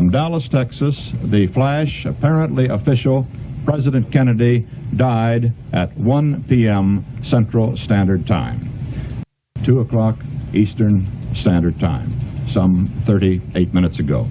From Dallas, Texas, the flash, apparently official, President Kennedy died at 1 p.m. Central Standard Time, 2 o'clock Eastern Standard Time, some 38 minutes ago.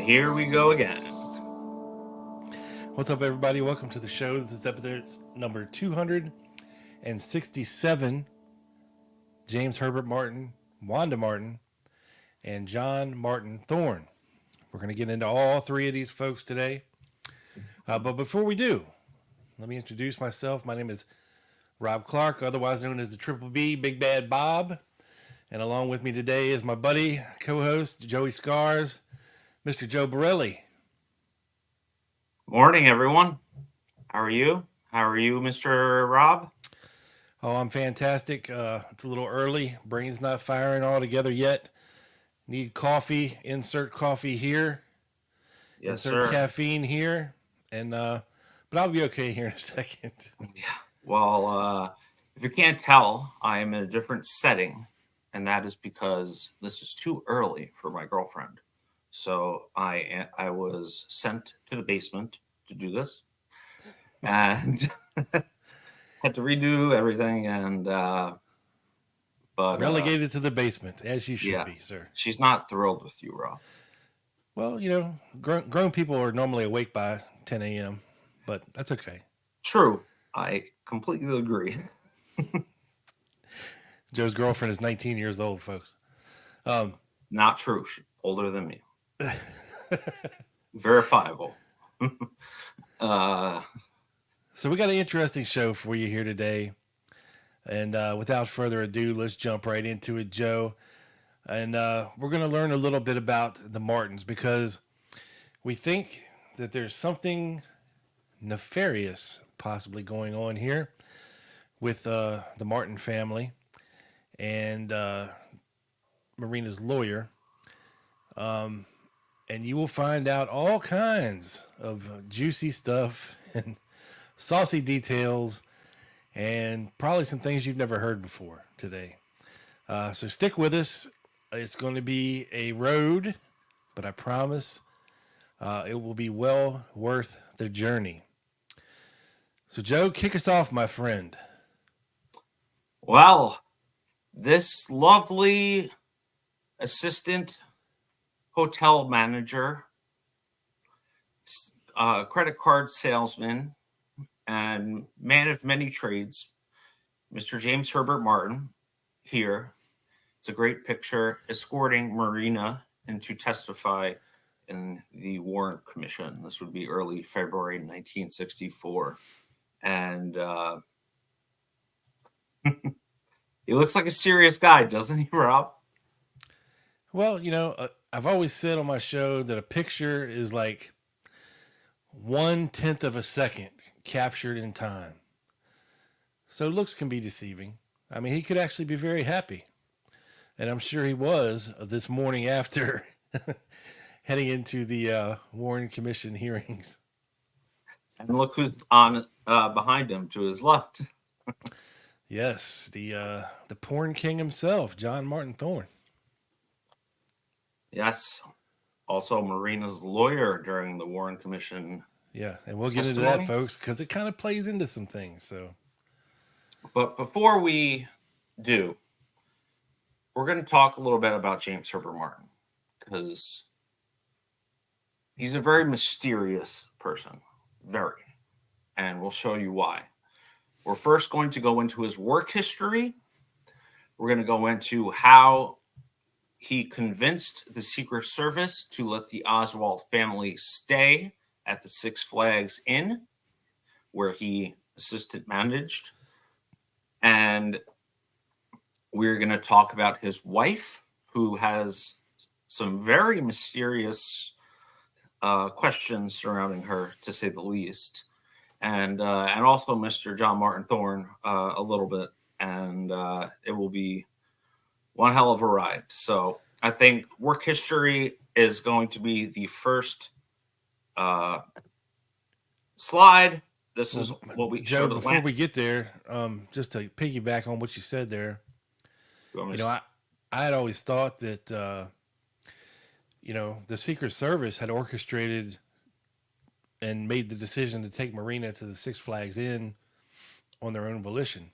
here we go again. What's up, everybody? Welcome to the show. This is episode number 267. James Herbert Martin, Wanda Martin, and John Martin Thorne. We're going to get into all three of these folks today. But before we do, let me introduce myself. My name is Rob Clark, otherwise known as the Triple B, Big Bad Bob. And along with me today is my buddy, co-host, Joey Scars, Mr. Joe Borelli. Morning, everyone. How are you? How are you, Mr. Rob? Oh, I'm fantastic. It's a little early. Brain's not firing all together yet. Need coffee. Insert coffee here. Yes, insert sir. Caffeine here. And but I'll be okay here in a second. Yeah. Well, if you can't tell, I am in a different setting, and that is because this is too early for my girlfriend. So I was sent to the basement to do this, and had to redo everything. And but relegated to the basement, as you should be, sir. She's not thrilled with you, Rob. Well, you know, grown people are normally awake by 10 a.m., but that's okay. True. I completely agree. Joe's girlfriend is 19 years old, folks. Not true. She's older than me. Verifiable. So we got an interesting show for you here today. And without further ado, let's jump right into it, Joe. And we're going to learn a little bit about the Martins because we think that there's something nefarious possibly going on here with the Martin family and Marina's lawyer. And you will find out all kinds of juicy stuff and saucy details and probably some things you've never heard before today. So stick with us. It's going to be a road, but I promise it will be well worth the journey. So, Joe, kick us off, my friend. Well, this lovely assistant hotel manager, credit card salesman, and man of many trades, Mr. James Herbert Martin, here. It's a great picture, escorting Marina in to testify in the Warren Commission. This would be early February 1964. And he looks like a serious guy, doesn't he, Rob? Well, you know, I've always said on my show that a picture is like 1/10 of a second captured in time. So looks can be deceiving. I mean, he could actually be very happy. And I'm sure he was this morning after heading into the Warren Commission hearings. And look who's on behind him to his left. Yes, the porn king himself, John Martin Thorne. Yes. Also, Marina's lawyer during the Warren Commission. Yeah, and we'll get into that, folks, because it kind of plays into some things. So, but before we do, we're going to talk a little bit about James Herbert Martin because he's a very mysterious person, very, and we'll show you why. We're first going to go into his work history. We're going to go into how he convinced the Secret Service to let the Oswald family stay at the Six Flags Inn, where he assistant managed. And we're going to talk about his wife, who has some very mysterious questions surrounding her, to say the least. And also Mr. John Martin Thorne a little bit. And it will be one hell of a ride. So I think work history is going to be the first slide. This is what we Joe, before we get there, just to piggyback on what you said there, I had always thought that, the Secret Service had orchestrated and made the decision to take Marina to the Six Flags Inn on their own volition.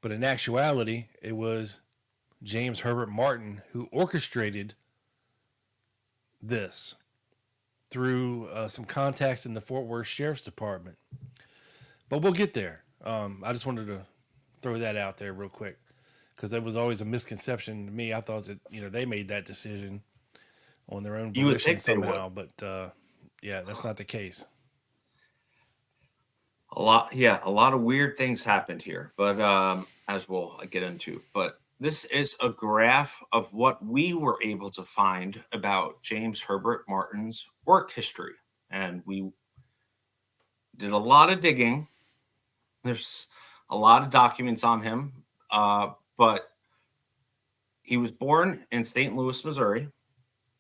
But in actuality, it was James Herbert Martin who orchestrated this through some contacts in the Fort Worth Sheriff's Department. But we'll get there. I just wanted to throw that out there real quick because that was always a misconception to me. I thought that they made that decision on their own You would volition think they somehow, but yeah, that's not the case. A lot of weird things happened here, but as we'll get into. But this is a graph of what we were able to find about James Herbert Martin's work history, and we did a lot of digging. There's a lot of documents on him, but he was born in St. Louis, Missouri,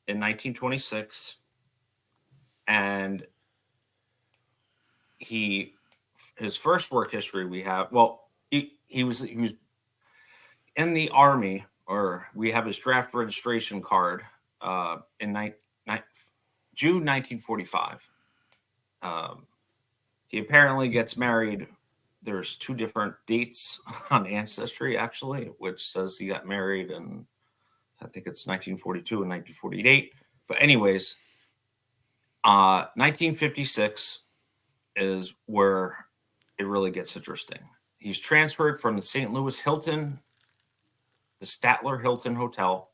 in 1926, and his first work history we have. Well, he was in the Army, or we have his draft registration card in June 1945. He apparently gets married. There's two different dates on Ancestry, actually, which says he got married in, I think it's 1942 and 1948. But anyways, 1956 is where it really gets interesting. He's transferred from the St. Louis Hilton, the Statler Hilton Hotel,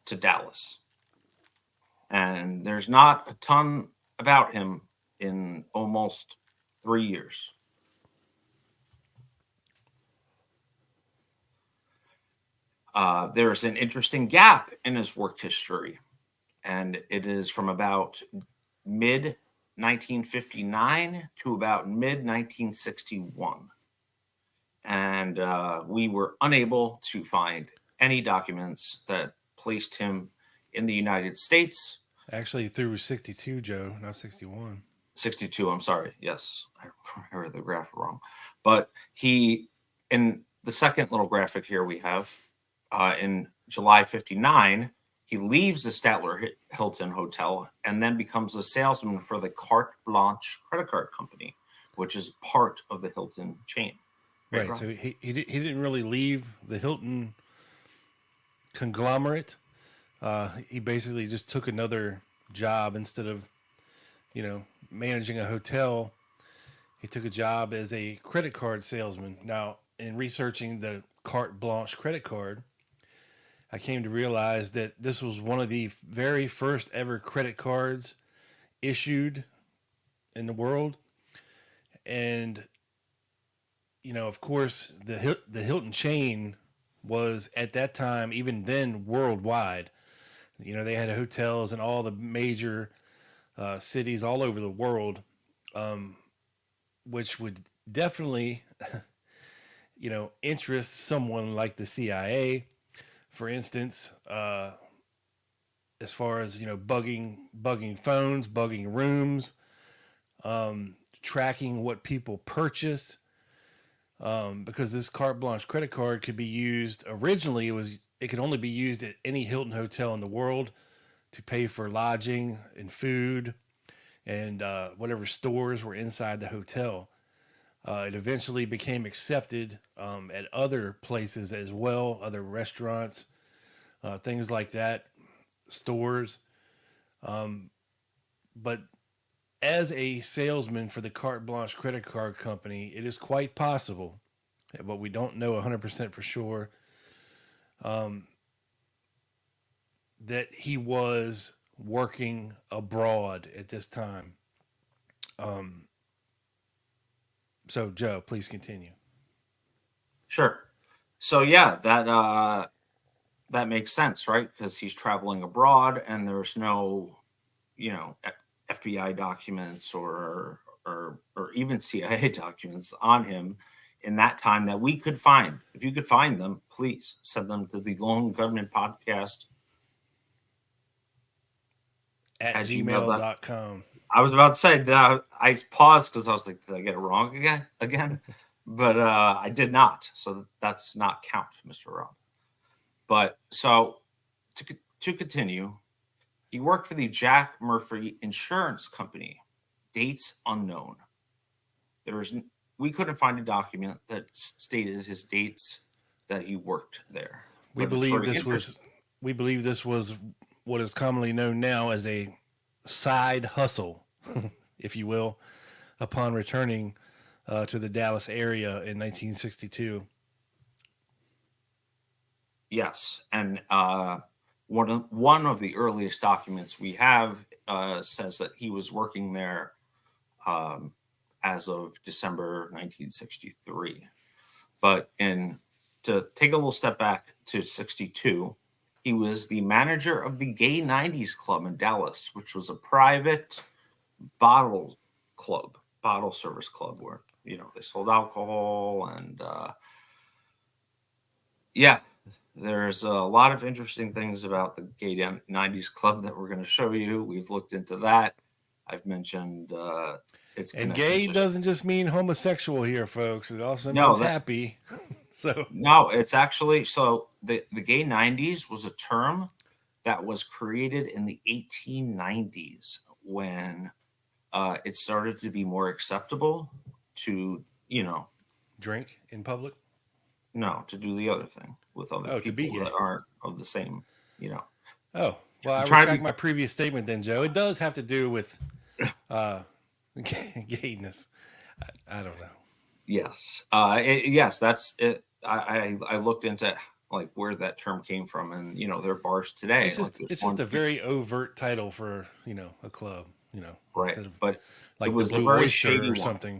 to Dallas. And there's not a ton about him in almost 3 years. There's an interesting gap in his work history, and it is from about mid 1959 to about mid 1961. And we were unable to find any documents that placed him in the United States. Actually, through 62, Joe, not 61. 62, I'm sorry. Yes, I read the graph wrong. But he, in the second little graphic here we have, in July 59, he leaves the Statler Hilton Hotel and then becomes a salesman for the Carte Blanche credit card company, which is part of the Hilton chain. Right. So he didn't really leave the Hilton conglomerate. He basically just took another job instead of, managing a hotel. He took a job as a credit card salesman. Now, in researching the Carte Blanche credit card, I came to realize that this was one of the very first ever credit cards issued in the world. And, of course, the Hilton chain was at that time, even then, worldwide. They had hotels in all the major cities all over the world, which would definitely, interest someone like the CIA. For instance, as far as bugging phones, bugging rooms, tracking what people purchase, because this Carte Blanche credit card could be used. Originally, it could only be used at any Hilton hotel in the world to pay for lodging and food and whatever stores were inside the hotel. It eventually became accepted at other places as well, other restaurants, things like that, stores. But as a salesman for the Carte Blanche credit card company, it is quite possible, but we don't know 100% for sure, that he was working abroad at this time. So, Joe, please continue. Sure. So, yeah, that makes sense, right? Because he's traveling abroad, and there's no, FBI documents or even CIA documents on him in that time that we could find. If you could find them, please send them to the Lone Gunman Podcast at gmail.com. I was about to say, I paused because I was like, did I get it wrong again? But I did not. So that's not count, Mr. Rob. But so to continue, he worked for the Jack Murphy Insurance Company. Dates unknown. We couldn't find a document that stated his dates that he worked there. We believe this was what is commonly known now as a side hustle, if you will, upon returning to the Dallas area in 1962. Yes, and one of the earliest documents we have says that he was working there um, as of December 1963. But to take a little step back to 62, he was the manager of the Gay 90s Club in Dallas, which was a private bottle service club where, they sold alcohol. And yeah, there's a lot of interesting things about the Gay 90s Club that we're going to show you. We've looked into that. I've mentioned its And connection gay to doesn't just mean homosexual here, folks. It also no means that happy. So no, it's actually so the Gay 90s was a term that was created in the 1890s when it started to be more acceptable to, drink in public. no, to do the other thing with other Oh, to be people gay. that aren't of the same, Oh, well, I trying to retract be my previous statement then, Joe. It does have to do with uh, gayness. I don't know. yes, yes, that's it. I looked into like where that term came from, and there are bars today. Like there's It's just one a very overt title for a club. right, Instead of but it like the was a Blue very Oyster shady or one. something.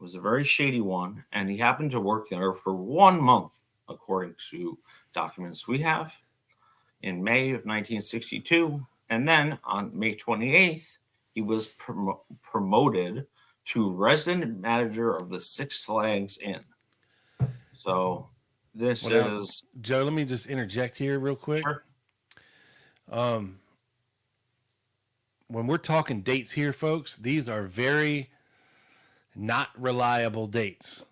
It was a very shady one, and he happened to work there for 1 month, according to documents we have, in May of 1962. And then on May 28th, he was promoted to resident manager of the Six Flags Inn. So this Well, now, is Joe, let me just interject here real quick. sure. Um, when we're talking dates here, folks, these are very not reliable dates.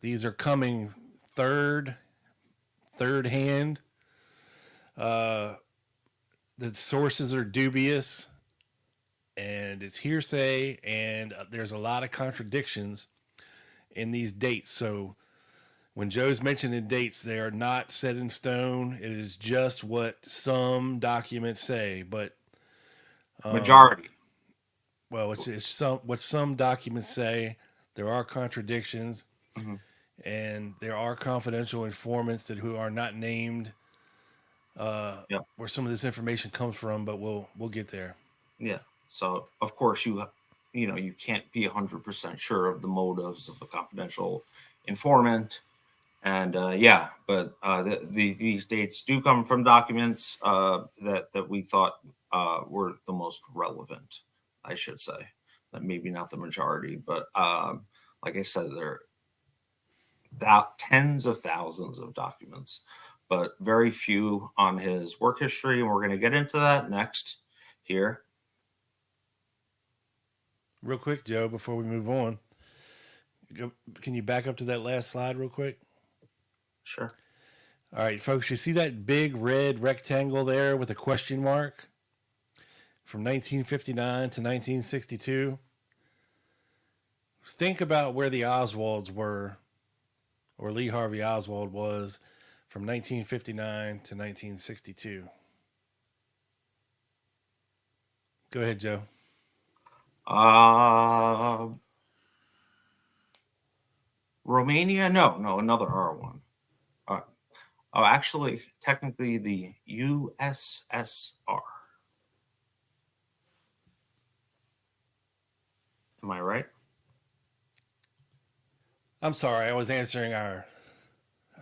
These are coming third hand. Uh, the sources are dubious, and it's hearsay, and there's a lot of contradictions in these dates. So when Joe's mentioning dates, they are not set in stone. It is just what some documents say, but Majority. well, it's some what some documents say. There are contradictions, Mhm. and there are confidential informants who are not named. Yeah. Where some of this information comes from, but we'll get there. Yeah. So of course you can't be 100% sure of the motives of a confidential informant. And yeah, but these dates do come from documents that we thought were the most relevant, I should say. Maybe not the majority, but like I said, there are tens of thousands of documents, but very few on his work history. And we're going to get into that next here. Real quick, Joe, before we move on, can you back up to that last slide real quick? Sure. All right, folks, you see that big red rectangle there with a question mark from 1959 to 1962? Think about where the Oswalds were, or Lee Harvey Oswald was, from 1959 to 1962. Go ahead, Joe. Romania? No, another R1. Oh, actually, technically the USSR. Am I right? I'm sorry, I was answering our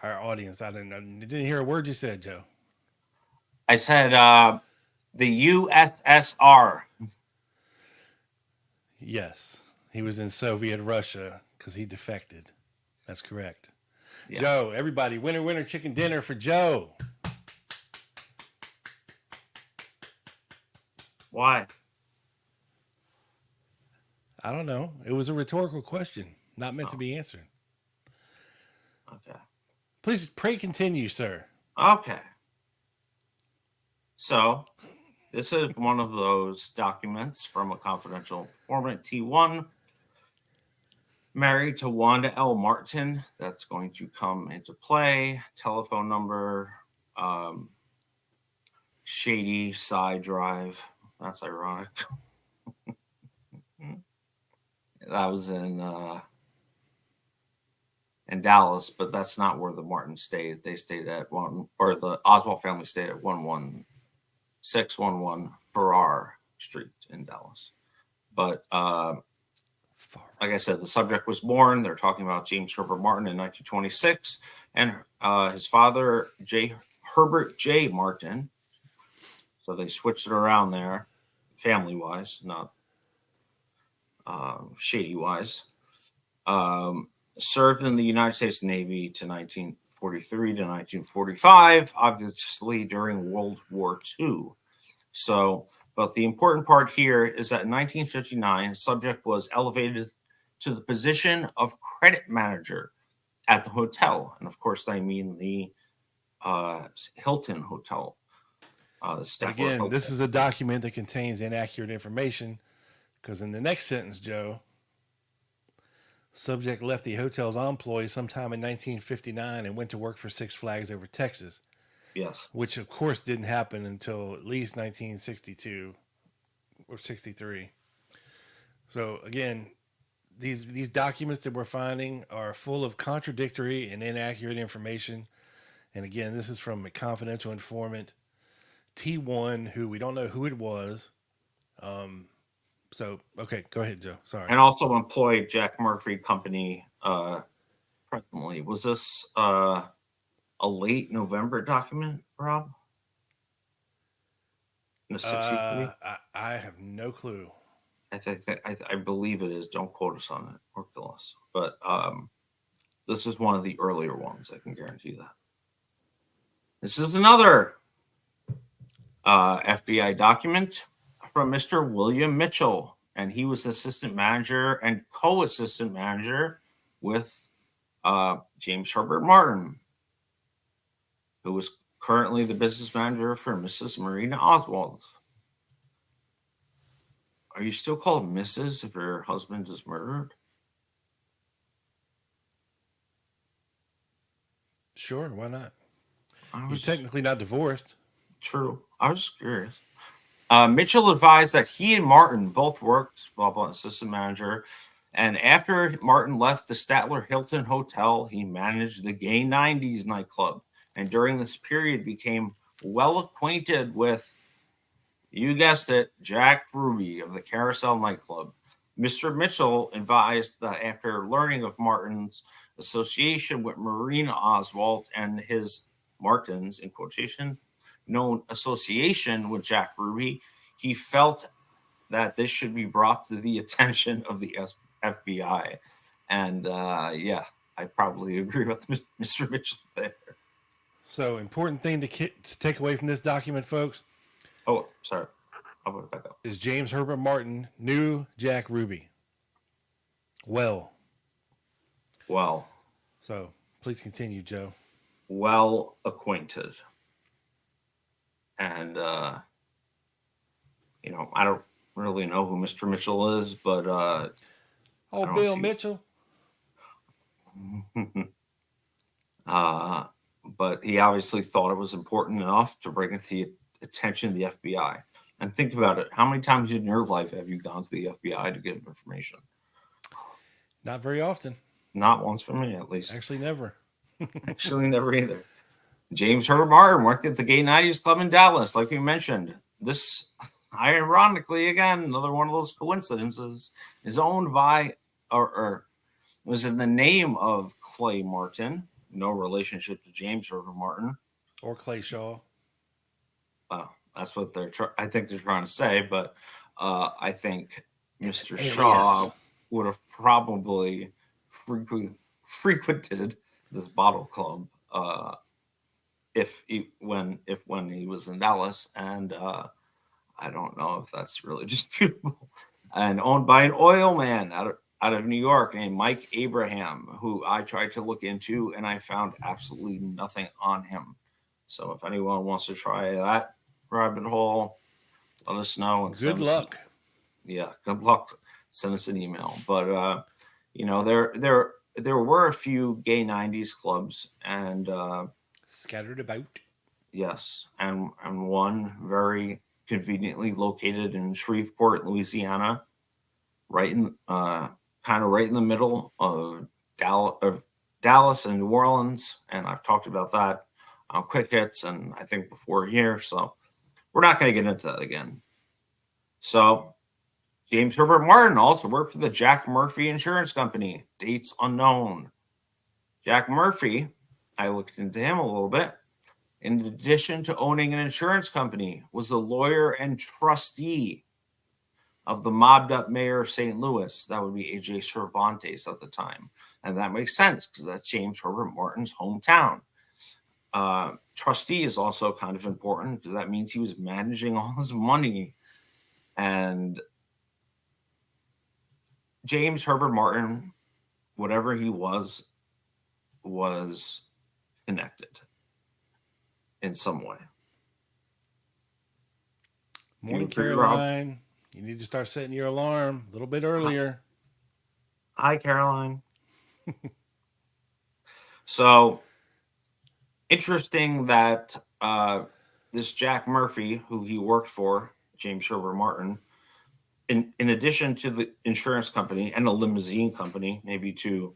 audience. I didn't hear a word you said, Joe. I said the USSR. Yes, he was in Soviet Russia because he defected. That's correct. Yeah. Joe, everybody, winner, chicken dinner for Joe. Why? I don't know. It was a rhetorical question, not meant to be answered. Okay. Please pray continue, sir. Okay. So, this is one of those documents from a confidential informant, T1, married to Wanda L. Martin. That's going to come into play. Telephone number. shady side drive. That's ironic. That was in Dallas, but that's not where the Martins stayed. They stayed at the Oswald family stayed at 11611 Farrar Street in Dallas. But like I said, the subject was born. They're talking about James Herbert Martin in 1926, and his father, Herbert J. Martin. So they switched it around there, family-wise, not shady-wise. Served in the United States Navy to 1943 to 1945, obviously during World War II. So, but the important part here is that in 1959, subject was elevated to the position of credit manager at the hotel. And of course, I mean the Hilton Hotel. Again, Hotel. This is a document that contains inaccurate information because in the next sentence, Joe, subject left the hotel's employ sometime in 1959 and went to work for Six Flags over Texas. Yes. Which, of course, didn't happen until at least 1962 or 63. So, again, these documents that we're finding are full of contradictory and inaccurate information. And, again, this is from a confidential informant, T1, who we don't know who it was. So, okay, go ahead, Joe. Sorry. And also employed Jack Murphy Company presently. Was this a late November document, Rob? In the 63? I have no clue. I believe it is. Don't quote us on it or kill us. But this is one of the earlier ones. I can guarantee that. This is another FBI document from Mr. William Mitchell, and he was assistant manager and co-assistant manager with James Herbert Martin, who was currently the business manager for Mrs. Marina Oswald. Are you still called Mrs. if your husband is murdered? Sure, why not? You're technically not divorced. True. I was curious. Mitchell advised that he and Martin both worked, assistant manager. And after Martin left the Statler Hilton Hotel, he managed the Gay 90s nightclub. And during this period became well acquainted with, you guessed it, Jack Ruby of the Carousel nightclub. Mr. Mitchell advised that after learning of Martin's association with Marina Oswald and his Martin's, in quotation, known association with Jack Ruby, he felt that this should be brought to the attention of the FBI. And yeah, I probably agree with Mr. Mitchell there. So, important thing to take away from this document, folks. Oh, sorry. I'll put it back up. Is James Herbert Martin knew Jack Ruby? Well. So, please continue, Joe. Well acquainted. And, you know, I don't really know who Mr. Mitchell is, but... Bill Mitchell? But he obviously thought it was important enough to bring it to the attention of the FBI. And think about it. How many times in your life have you gone to the FBI to get information? Not very often. Not once for me, at least. Actually, never. Actually, never either. James Herbert Martin worked at the Gay 90s Club in Dallas, like we mentioned. This, ironically, again, another one of those coincidences, is owned by, or was in the name of Clay Martin. No relationship to James Herbert Martin. Or Clay Shaw. Well, that's what I think they're trying to say, but I think Mr. Shaw would have probably frequented this bottle club when he was in Dallas, and I don't know if that's really disputable. And owned by an oil man out of New York named Mike Abraham, who I tried to look into, and I found absolutely nothing on him. So if anyone wants to try that rabbit hole, let us know. And good luck. Good luck. Send us an email. But you know, there were a few gay 90s clubs, and scattered about. Yes, and one very conveniently located in Shreveport, Louisiana, right in kind of right in the middle of Dallas and New Orleans, and I've talked about that on Quick Hits and I think before here, so we're not going to get into that again. So James Herbert Martin also worked for the Jack Murphy Insurance Company. Dates unknown. Jack Murphy, I looked into him a little bit. In addition to owning an insurance company, was a lawyer and trustee of the mobbed up mayor of St. Louis. That would be A.J. Cervantes at the time. And that makes sense because that's James Herbert Martin's hometown. Trustee is also kind of important because that means he was managing all his money. And James Herbert Martin, whatever he was connected in some way. Morning, Caroline. You need to start setting your alarm a little bit earlier. Hi, Caroline. So interesting that this Jack Murphy, who he worked for, James Herbert Martin, in addition to the insurance company and a limousine company, maybe to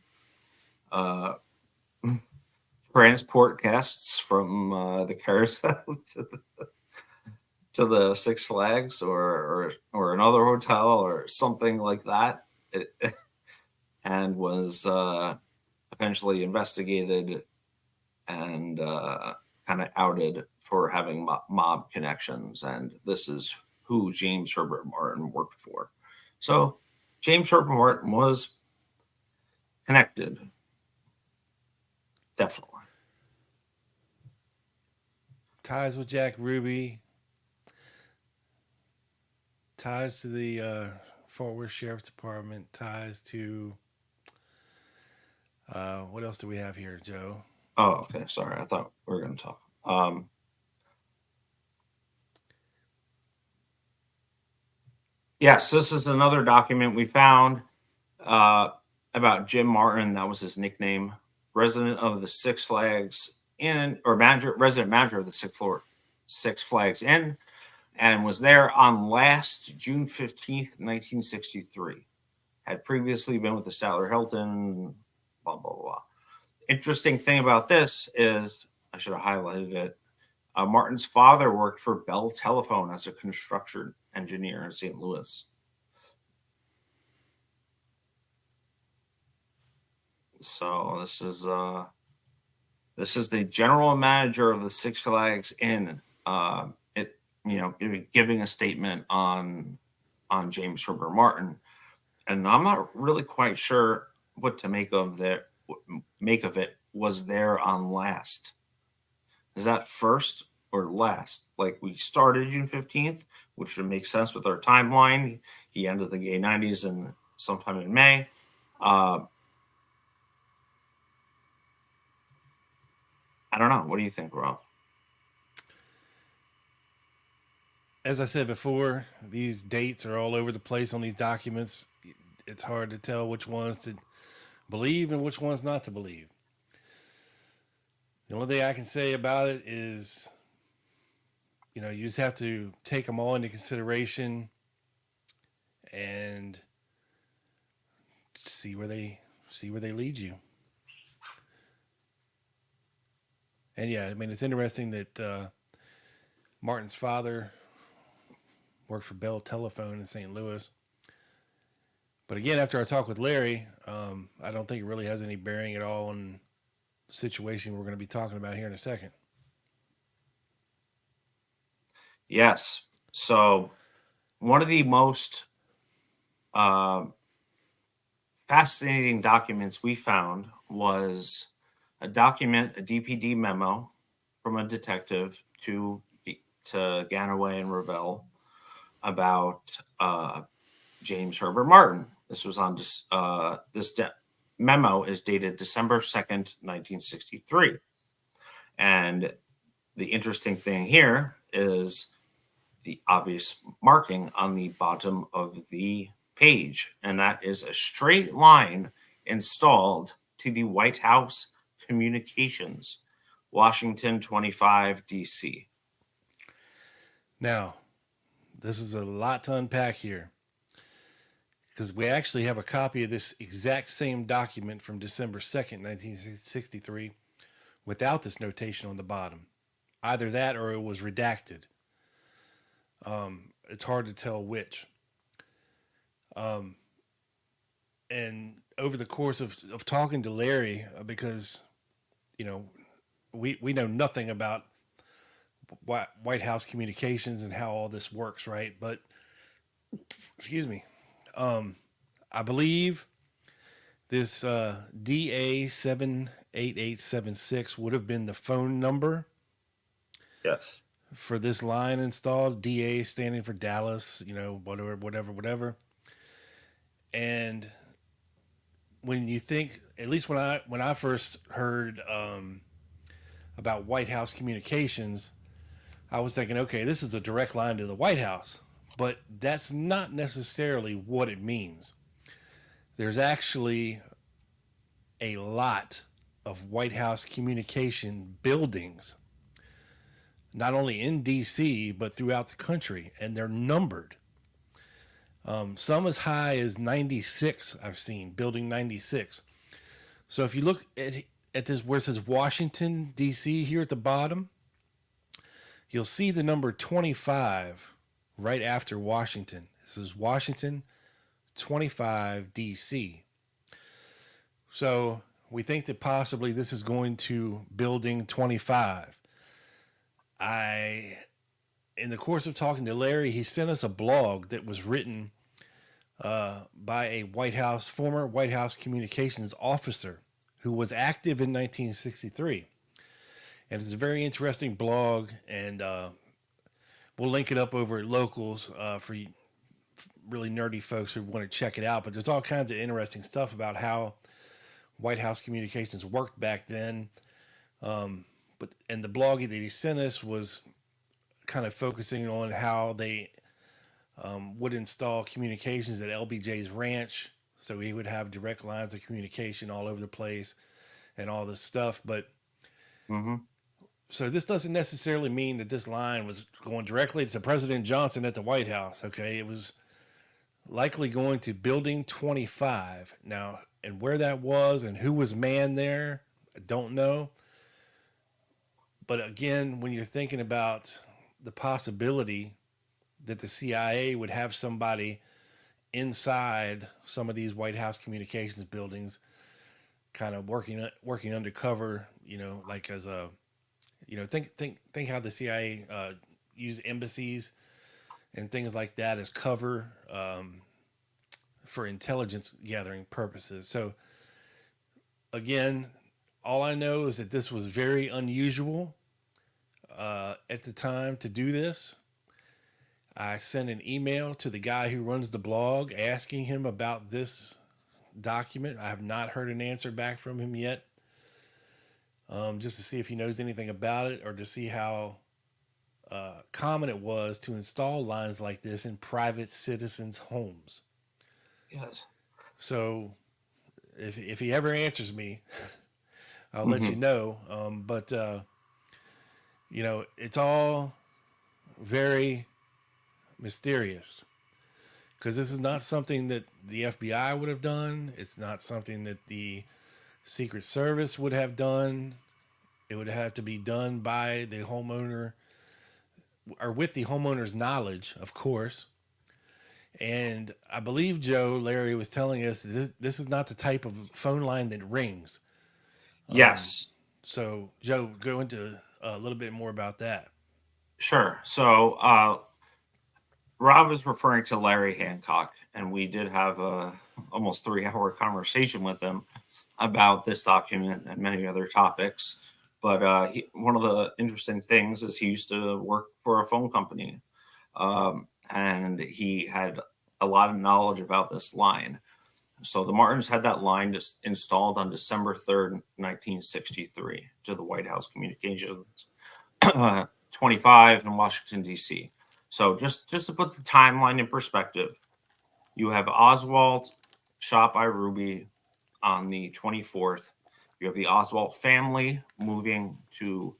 transport guests from the carousel to the Six Flags or another hotel or something like that, and was eventually investigated and kind of outed for having mob connections. And this is who James Herbert Martin worked for. So James Herbert Martin was connected. Definitely. Ties with Jack Ruby. Ties to the Fort Worth Sheriff's Department. Ties to... what else do we have here, Joe? Oh, okay. Sorry. I thought we were going to talk. Yes, this is another document we found about Jim Martin. That was his nickname. Resident of the Six Flags Inn, or resident manager of the Six Flags Inn, and was there on last June 15th, 1963. Had previously been with the Statler Hilton, blah, blah, blah. Interesting thing about this is, I should have highlighted it, Martin's father worked for Bell Telephone as a construction engineer in St. Louis. So this is the general manager of the Six Flags Inn. Giving a statement on James Herbert Martin, and I'm not really quite sure what to make of it. Was there on last? Is that first or last? Like, we started June 15th, which would make sense with our timeline. He ended the gay 90s and sometime in May. I don't know. What do you think, Rob? As I said before, these dates are all over the place on these documents. It's hard to tell which ones to believe and which ones not to believe. The only thing I can say about it is, you just have to take them all into consideration and see where they lead you. And yeah, I mean, it's interesting that Martin's father worked for Bell Telephone in St. Louis. But again, after our talk with Larry, I don't think it really has any bearing at all on the situation we're going to be talking about here in a second. Yes. So one of the most fascinating documents we found was a DPD memo from a detective to Ganaway and Ravel about James Herbert Martin. This was on memo is dated December 2nd, 1963. And the interesting thing here is the obvious marking on the bottom of the page, and that is a straight line installed to the White House communications, Washington 25, D.C. Now, this is a lot to unpack here because we actually have a copy of this exact same document from December 2nd, 1963, without this notation on the bottom. Either that or it was redacted. It's hard to tell which. And over the course of talking to Larry, because, you know, we know nothing about White House communications and how all this works, right? But, excuse me, I believe this DA 78876 would have been the phone number. Yes. For this line installed. DA standing for Dallas, you know, whatever. And when you think, at least when I first heard about White House communications, I was thinking, okay, this is a direct line to the White House, but that's not necessarily what it means. There's actually a lot of White House communication buildings, not only in D.C., but throughout the country, and they're numbered. Some as high as 96, I've seen, building 96. So if you look at this where it says Washington, D.C. here at the bottom, you'll see the number 25 right after Washington. This is Washington 25, D.C. So we think that possibly this is going to building 25. In the course of talking to Larry, he sent us a blog that was written by a former White House communications officer who was active in 1963. And it's a very interesting blog, and we'll link it up over at Locals for really nerdy folks who want to check it out. But there's all kinds of interesting stuff about how White House communications worked back then. And the blog that he sent us was kind of focusing on how they would install communications at LBJ's ranch. So he would have direct lines of communication all over the place and all this stuff. But so this doesn't necessarily mean that this line was going directly to President Johnson at the White House. Okay. It was likely going to building 25 now, and where that was and who was manned there, I don't know. But again, when you're thinking about the possibility that the CIA would have somebody inside some of these White House communications buildings, kind of working undercover, you know, like as a, you know, think how the CIA use embassies and things like that as cover for intelligence gathering purposes. So again, all I know is that this was very unusual at the time to do this. I sent an email to the guy who runs the blog asking him about this document. I have not heard an answer back from him yet, just to see if he knows anything about it or to see how common it was to install lines like this in private citizens' homes. Yes. So if he ever answers me, I'll let you know. But you know, it's all very mysterious because this is not something that the FBI would have done. It's not something that the Secret Service would have done. It would have to be done by the homeowner or with the homeowner's knowledge, of course. And I believe Larry was telling us this is not the type of phone line that rings. Yes. So Joe, go into a little bit more about that. Sure. So Rob is referring to Larry Hancock, and we did have a almost 3-hour conversation with him about this document and many other topics. But one of the interesting things is he used to work for a phone company, and he had a lot of knowledge about this line. So the Martins had that line installed on December 3rd, 1963 to the White House Communications 25 in Washington, D.C. So just to put the timeline in perspective, you have Oswald shot by Ruby on the 24th. You have the Oswald family moving to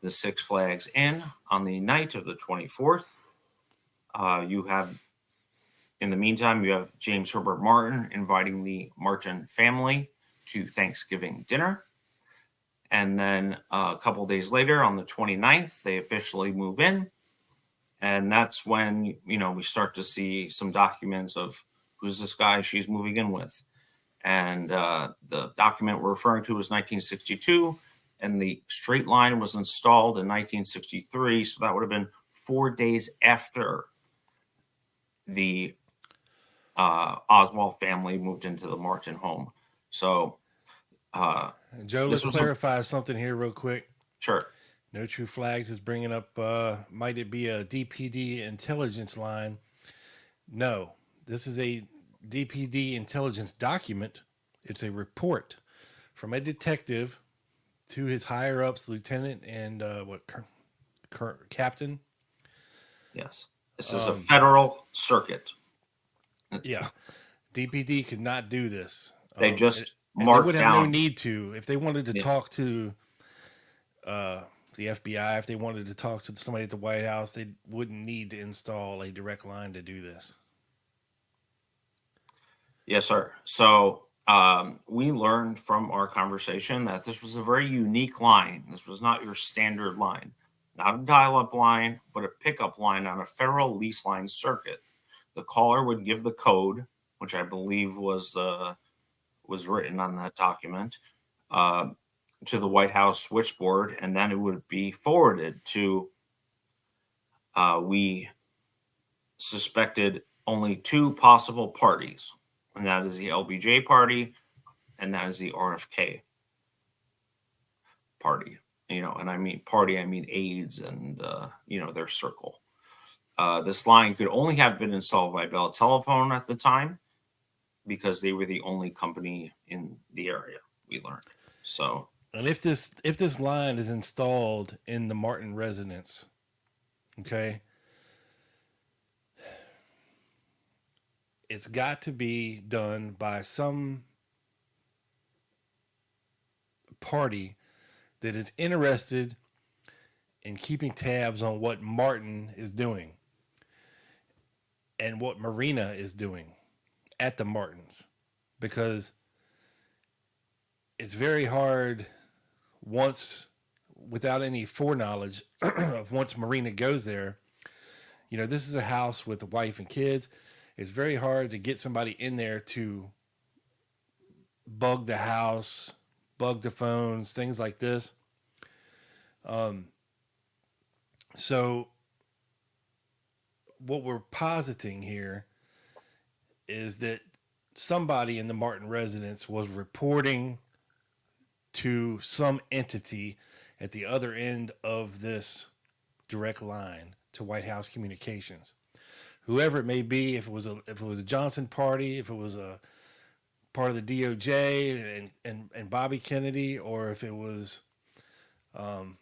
the Six Flags Inn on the night of the 24th. You have, in the meantime, you have James Herbert Martin inviting the Martin family to Thanksgiving dinner. And then a couple days later, on the 29th, they officially move in. And that's when, we start to see some documents of who's this guy she's moving in with. And the document we're referring to is 1962, and the straight line was installed in 1963. So that would have been 4 days after the Oswald family moved into the Martin home. So, Joe, let's clarify something here real quick. Sure. No True Flags is bringing up, might it be a DPD intelligence line? No, this is a DPD intelligence document. It's a report from a detective to his higher ups, lieutenant and captain. Yes, this is a federal circuit. Yeah, DPD could not do this. They just they would have no need to if they wanted to talk to the FBI. If they wanted to talk to somebody at the White House, they wouldn't need to install a direct line to do this. Yes, sir. So we learned from our conversation that this was a very unique line. This was not your standard line, not a dial-up line, but a pickup line on a federal lease line circuit. The caller would give the code, which I believe was written on that document, to the White House switchboard, and then it would be forwarded to, we suspected only two possible parties, and that is the LBJ party, and that is the RFK party. And I mean party, I mean AIDS and, their circle. This line could only have been installed by Bell Telephone at the time because they were the only company in the area, we learned. So, and if this line is installed in the Martin residence, okay, it's got to be done by some party that is interested in keeping tabs on what Martin is doing and what Marina is doing at the Martins, because it's very hard without any foreknowledge of once Marina goes there. This is a house with a wife and kids. It's very hard to get somebody in there to bug the house, bug the phones, things like this. So what we're positing here is that somebody in the Martin residence was reporting to some entity at the other end of this direct line to White House communications. Whoever it may be, if it was a Johnson party, if it was a part of the DOJ and Bobby Kennedy, or if it was to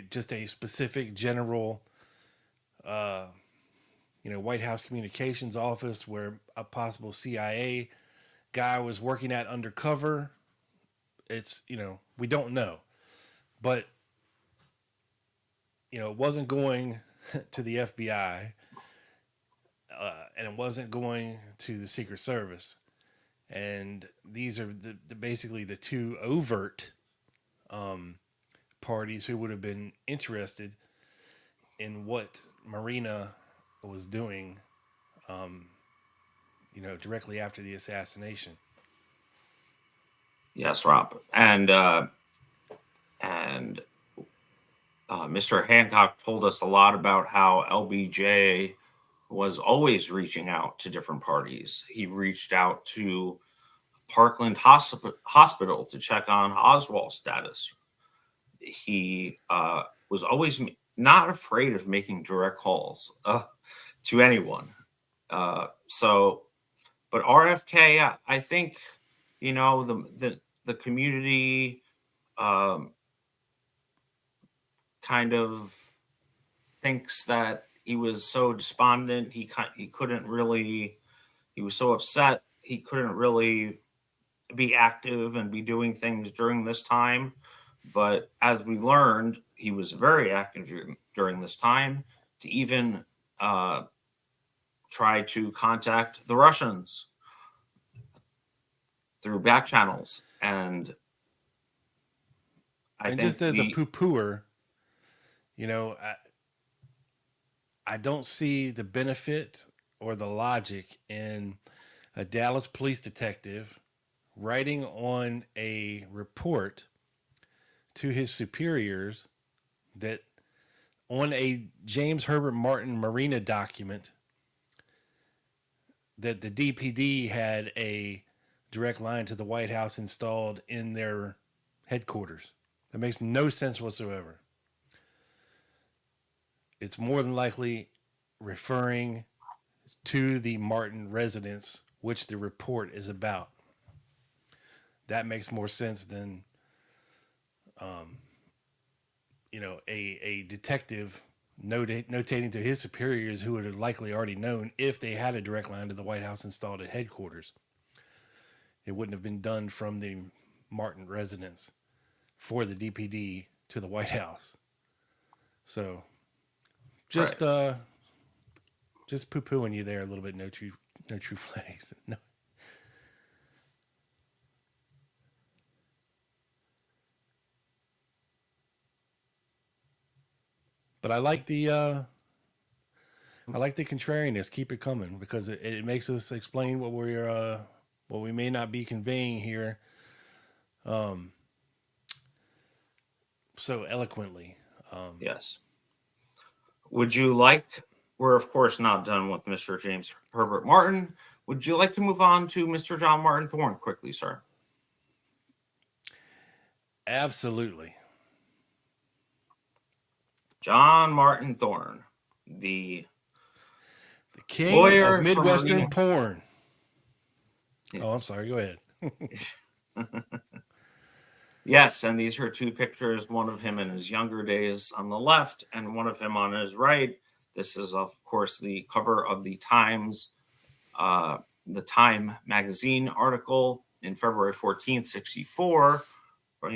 just a specific general White House communications office where a possible CIA guy was working at undercover. It's, we don't know, but it wasn't going to the FBI, and it wasn't going to the Secret Service. And these are basically the two overt parties who would have been interested in what Marina was doing, directly after the assassination. Yes, Rob. And Mr. Hancock told us a lot about how LBJ was always reaching out to different parties. He reached out to Parkland Hospital to check on Oswald's status. He was always not afraid of making direct calls to anyone. But RFK, I think, the community kind of thinks that he was so despondent. He couldn't really. He was so upset. He couldn't really be active and be doing things during this time. But as we learned, he was very active during this time to even try to contact the Russians through back channels. And I think just as a poo-pooer, I don't see the benefit or the logic in a Dallas police detective writing on a report to his superiors that on a James Herbert Martin Marina document that the DPD had a direct line to the White House installed in their headquarters. That makes no sense whatsoever. It's more than likely referring to the Martin residence, which the report is about. That makes more sense than, a detective notating to his superiors who would have likely already known if they had a direct line to the White House installed at headquarters. It wouldn't have been done from the Martin residence for the DPD to the White House. So just right. just poo-pooing you there a little bit. No true flags. No. But I like the contrariness. Keep it coming because it makes us explain what we may not be conveying here, so eloquently. Yes. Would you like? We're of course not done with Mr. James Herbert Martin. Would you like to move on to Mr. John Martin Thorne quickly, sir? Absolutely. John Martin Thorne, the king lawyer of Midwestern for porn. Yes. Oh, I'm sorry. Go ahead. Yes, and these are two pictures, one of him in his younger days on the left and one of him on his right. This is, of course, the cover of the Time magazine article in February 14th, 64, or,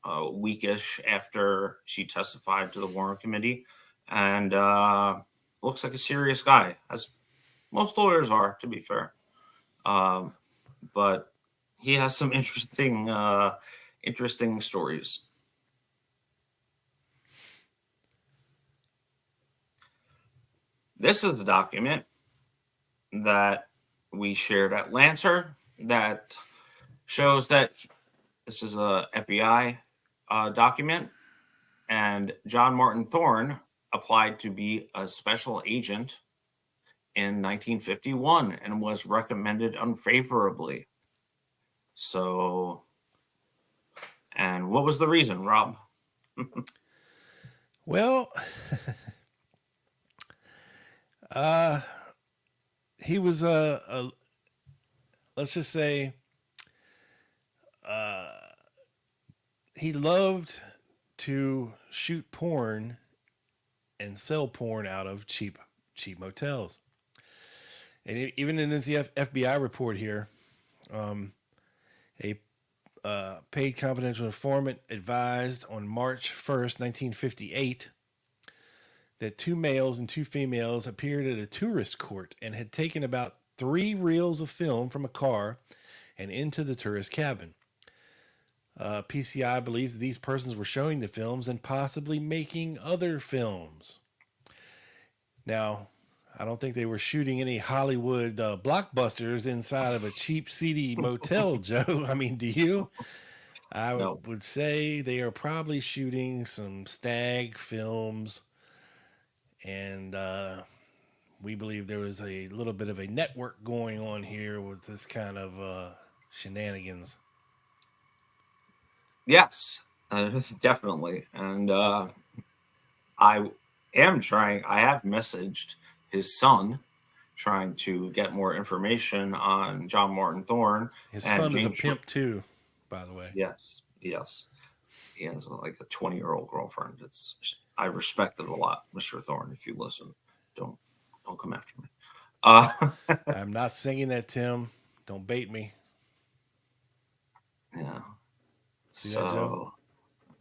a weekish after she testified to the Warren Committee. And looks like a serious guy, as most lawyers are, to be fair. But he has some interesting stories. This is the document that we shared at Lancer that shows that this is a FBI document, and John Martin Thorne applied to be a special agent in 1951 and was recommended unfavorably. So, and what was the reason, Rob? Well, he was let's just say, he loved to shoot porn and sell porn out of cheap motels. And even in this FBI report here, a paid confidential informant advised on March 1st, 1958, that 2 males and 2 females appeared at a tourist court and had taken about 3 reels of film from a car and into the tourist cabin. PCI believes that these persons were showing the films and possibly making other films. Now, I don't think they were shooting any Hollywood blockbusters inside of a cheap, seedy motel, Joe. I mean, do you? I would say they are probably shooting some stag films, and we believe there was a little bit of a network going on here with this kind of shenanigans. Yes, definitely. And I have messaged his son trying to get more information on John Martin Thorne. His son is a pimp too, by the way. Yes. He has like a 20-year-old girlfriend. I respect it a lot, Mr. Thorne. If you listen, don't come after me. I'm not singing that, Tim. Don't bait me. Yeah. See that, Joe?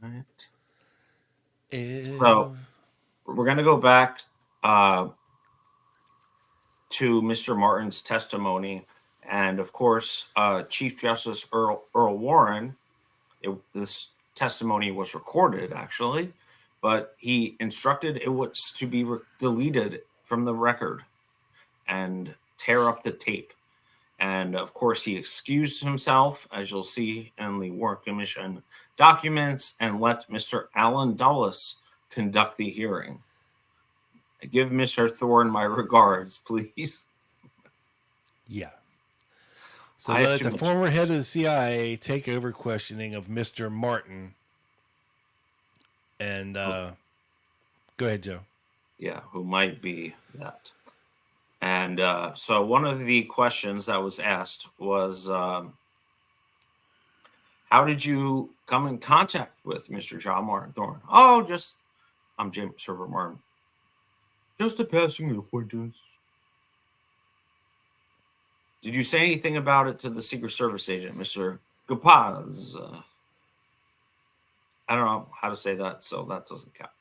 Right. If... So we're going to go back to Mr. Martin's testimony. And of course, Chief Justice Earl Warren, this testimony was recorded actually, but he instructed it was to be deleted from the record and tear up the tape. And of course, he excused himself, as you'll see in the Warren Commission documents, and let Mr. Alan Dulles conduct the hearing. I give Mr. Thorne my regards, please. Yeah. So I have let too the much- former head of the CIA take over questioning of Mr. Martin. And go ahead, Joe. Yeah, who might be that. And so one of the questions that was asked was, how did you come in contact with Mr. John Martin Thorne? Oh, I'm James Herbert Martin. Just a passing acquaintance. Did you say anything about it to the Secret Service agent, Mr. Gopaz? I don't know how to say that, so that doesn't count.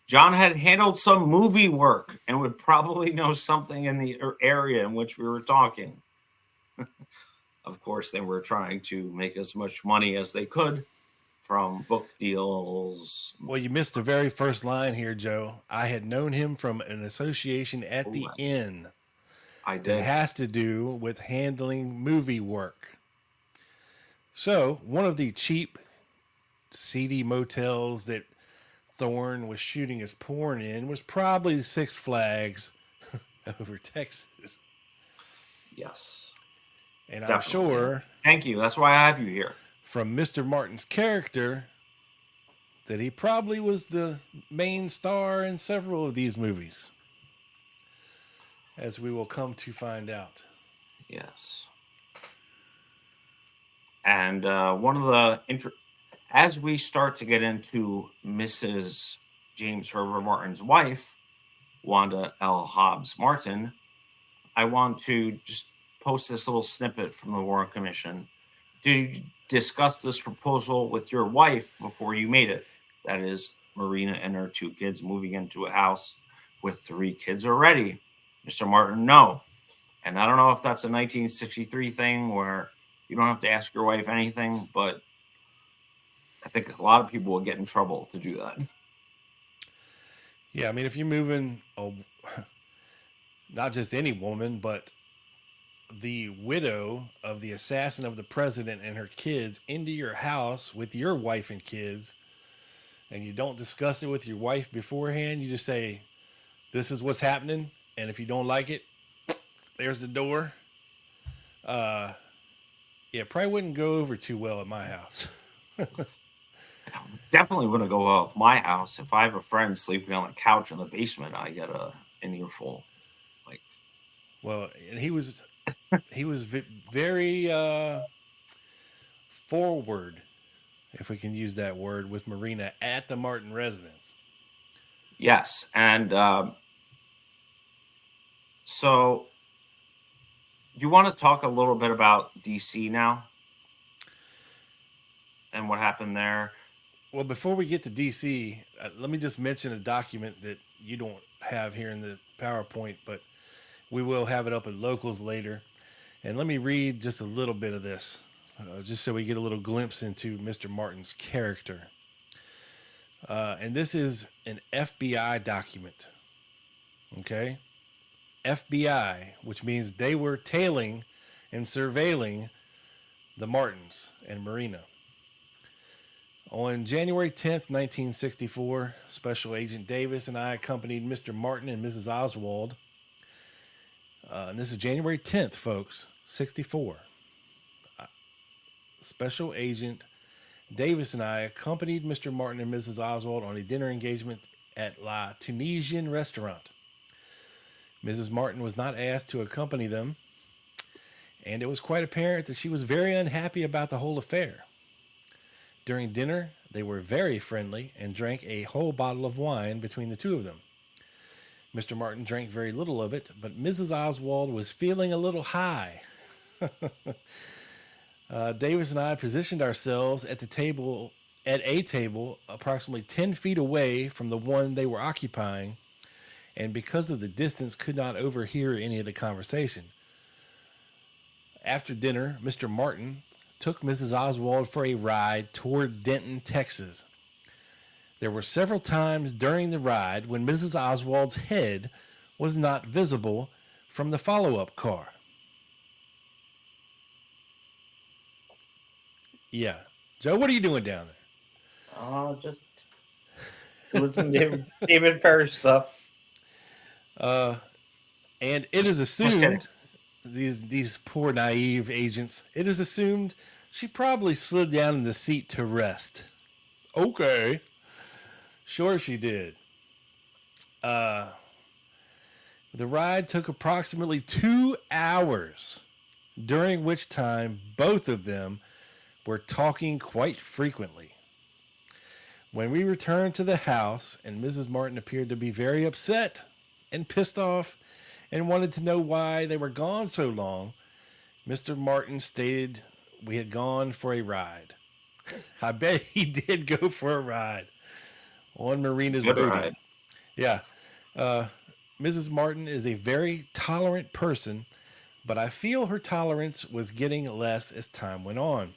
John had handled some movie work and would probably know something in the area in which we were talking. Of course, they were trying to make as much money as they could from book deals. Well, you missed the very first line here, Joe. I had known him from an association at the inn. I did. It has to do with handling movie work. So, one of the cheap, seedy motels that Thorne was shooting his porn in was probably Six Flags over Texas. Yes. And Definitely. I'm sure... Thank you. That's why I have you here. From Mr. Martin's character, that he probably was the main star in several of these movies, as we will come to find out. Yes. And one of the as we start to get into Mrs. James Herbert Martin's wife, Wanda L. Hobbs Martin, I want to just post this little snippet from the Warren Commission. Did you discuss this proposal with your wife before you made it? That is, Marina and her 2 kids moving into a house with 3 kids already. Mr. Martin, no. And I don't know if that's a 1963 thing where you don't have to ask your wife anything, but I think a lot of people will get in trouble to do that. Yeah, I mean, if you're moving, not just any woman, but the widow of the assassin of the president and her kids into your house with your wife and kids, and you don't discuss it with your wife beforehand, you just say, this is what's happening, and if you don't like it, there's the door. Yeah, probably wouldn't go over too well at my house. Definitely wouldn't go well at my house. If I have a friend sleeping on the couch in the basement, I get an earful. Well, and he was very forward, if we can use that word, with Marina at the Martin residence. Yes, and so you want to talk a little bit about DC now and what happened there? Well, before we get to DC, let me just mention a document that you don't have here in the PowerPoint, but we will have it up at Locals later. And let me read just a little bit of this, just so we get a little glimpse into Mr. Martin's character. And this is an FBI document. Okay? FBI, which means they were tailing and surveilling the Martins and Marina. On January 10th, 1964, Special Agent Davis and I accompanied Mr. Martin and Mrs. Oswald. And this is January 10th, folks, 64. Special Agent Davis and I accompanied Mr. Martin and Mrs. Oswald on a dinner engagement at La Tunisian restaurant. Mrs. Martin was not asked to accompany them, and it was quite apparent that she was very unhappy about the whole affair. During dinner, they were very friendly and drank a whole bottle of wine between the 2 of them. Mr. Martin drank very little of it, but Mrs. Oswald was feeling a little high. Davis and I positioned ourselves at a table approximately 10 feet away from the one they were occupying, and because of the distance, could not overhear any of the conversation. After dinner, Mr. Martin took Mrs. Oswald for a ride toward Denton, Texas. There were several times during the ride when Mrs. Oswald's head was not visible from the follow-up car. Yeah. Joe, what are you doing down there? Just listen to David Perry stuff. And it is Just kidding. assumed, these poor naive agents, it is assumed she probably slid down in the seat to rest. Okay. Sure she did. The ride took approximately 2 hours, during which time both of them were talking quite frequently. When we returned to the house, and Mrs. Martin appeared to be very upset and pissed off and wanted to know why they were gone so long, Mr. Martin stated we had gone for a ride. I bet he did go for a ride on Marina's Good booty. ride. Yeah. Mrs. Martin is a very tolerant person, but I feel her tolerance was getting less as time went on.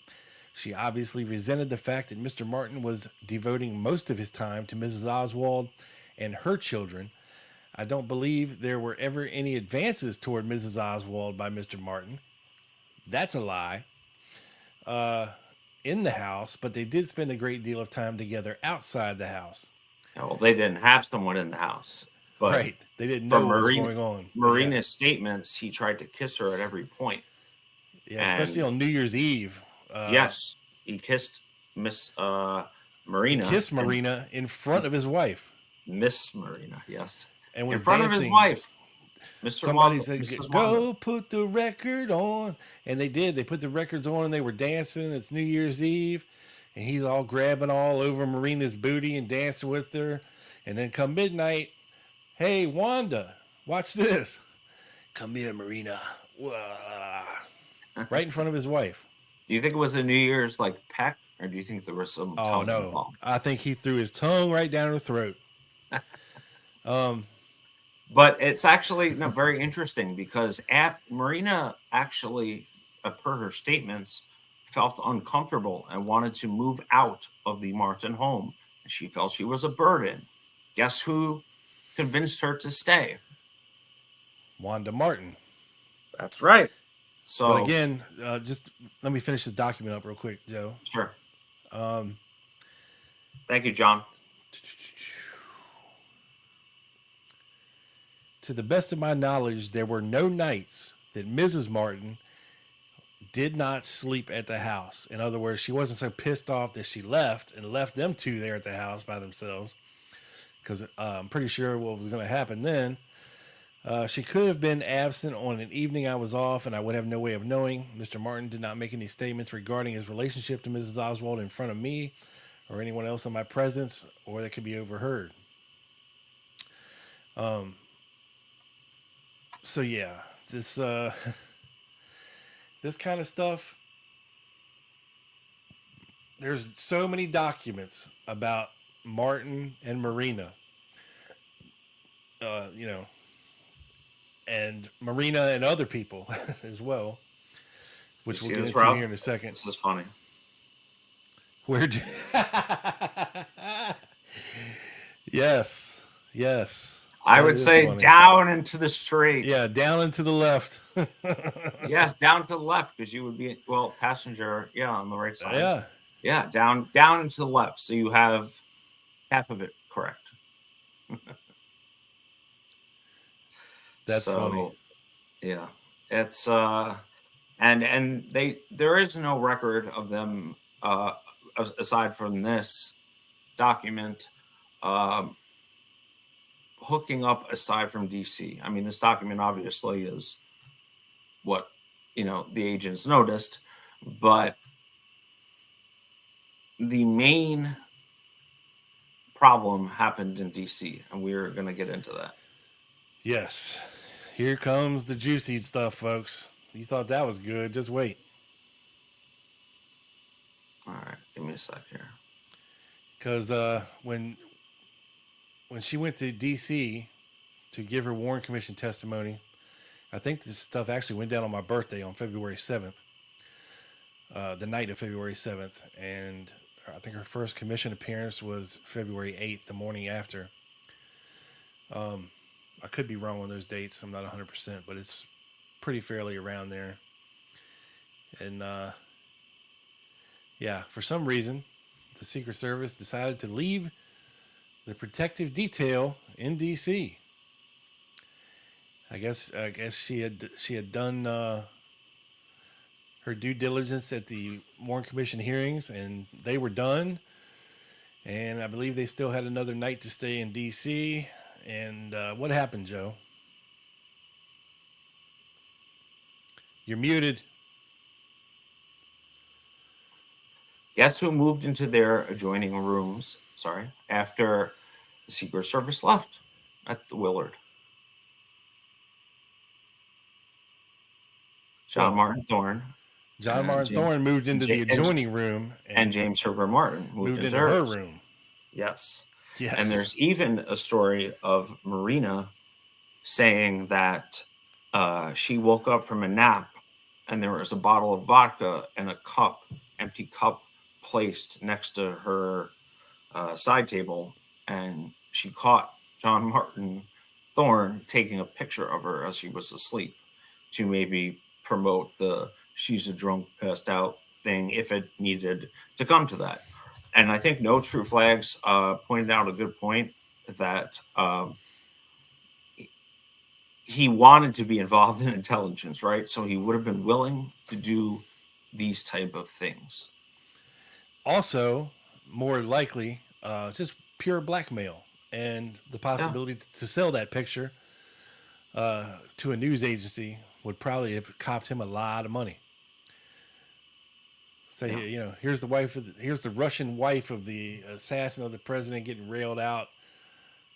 She obviously resented the fact that Mr. Martin was devoting most of his time to Mrs. Oswald and her children. I don't believe there were ever any advances toward Mrs. Oswald by Mr. Martin. That's a lie. In the house, but they did spend a great deal of time together outside the house. Well, they didn't have someone in the house. But right. They didn't know what was going on. Marina's statements, he tried to kiss her at every point. Yeah, especially on New Year's Eve. Yes, he kissed Miss Marina. Kissed Marina in front of his wife. Miss Marina, yes. And was in front dancing. of his wife. Mr. Somebody Wanda, said, go put the record on. And they did. They put the records on and they were dancing. It's New Year's Eve. And he's all grabbing all over Marina's booty and dancing with her. And then come midnight, hey, Wanda, watch this. Come here, Marina. Right in front of his wife. Do you think it was a New Year's like peck? Or do you think there was some tongue involved? I think he threw his tongue right down her throat. But it's actually very interesting because Marina actually, per her statements, felt uncomfortable and wanted to move out of the Martin home. She felt she was a burden. Guess who convinced her to stay? Wanda Martin. That's right. So but again, just let me finish the document up real quick, Joe. Sure. Thank you, John. To the best of my knowledge, there were no nights that Mrs. Martin did not sleep at the house. In other words, she wasn't so pissed off that she left and left them two there at the house by themselves. Because I'm pretty sure what was going to happen then. She could have been absent on an evening I was off, and I would have no way of knowing. Mr. Martin did not make any statements regarding his relationship to Mrs. Oswald in front of me or anyone else in my presence, or that could be overheard. So yeah, this this kind of stuff. There's so many documents about Martin and Marina. And Marina and other people as well, which we'll get into here in a second. This is funny. Yes. I would say funny. Down into the straight. Yeah, down and to the left. Yes, down to the left because you would be passenger. Yeah, on the right side. Yeah, down and to the left. So you have half of it correct. That's funny. Yeah, it's and there is no record of them aside from this document hooking up aside from DC. I mean, this document obviously is what the agents noticed, but the main problem happened in DC, and we're going to get into that. Yes. Here comes the juicy stuff, folks. You thought that was good. Just wait. All right, give me a sec here. Because when she went to D.C. to give her Warren Commission testimony, I think this stuff actually went down on my birthday on February 7th, the night of February 7th, and I think her first commission appearance was February 8th, the morning after. I could be wrong on those dates. I'm not 100%, but it's pretty fairly around there. And yeah, for some reason, the Secret Service decided to leave the protective detail in D.C. I guess she had done her due diligence at the Warren Commission hearings, and they were done. And I believe they still had another night to stay in D.C. And what happened, Joe? You're muted. Guess who moved into their adjoining rooms? Sorry, after the Secret Service left at the Willard. John Martin Thorne. John Martin Thorne moved into the adjoining room, and James Herbert Martin moved into her room. Yes. Yes. And there's even a story of Marina saying that she woke up from a nap and there was a bottle of vodka and a empty cup placed next to her side table, and she caught John Martin Thorne taking a picture of her as she was asleep to maybe promote the she's a drunk, passed out thing if it needed to come to that. And I think No True Flags pointed out a good point that he wanted to be involved in intelligence, right? So he would have been willing to do these type of things. Also, more likely, just pure blackmail and the possibility to sell that picture to a news agency would probably have copped him a lot of money. Say, here's the Russian wife of the assassin of the president getting railed out.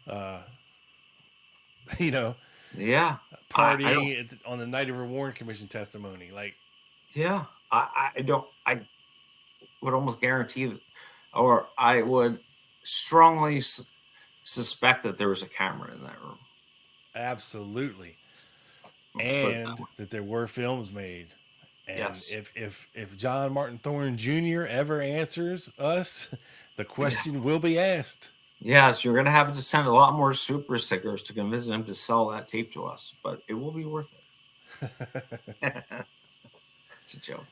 Partying on the night of her Warren Commission testimony. Like, yeah, I would almost guarantee that, or I would strongly suspect that there was a camera in that room. Absolutely. And that there were films made. And if John Martin Thorne Jr. ever answers us, the question will be asked. Yes, you're going to have to send a lot more super stickers to convince him to sell that tape to us, but it will be worth it. It's a joke.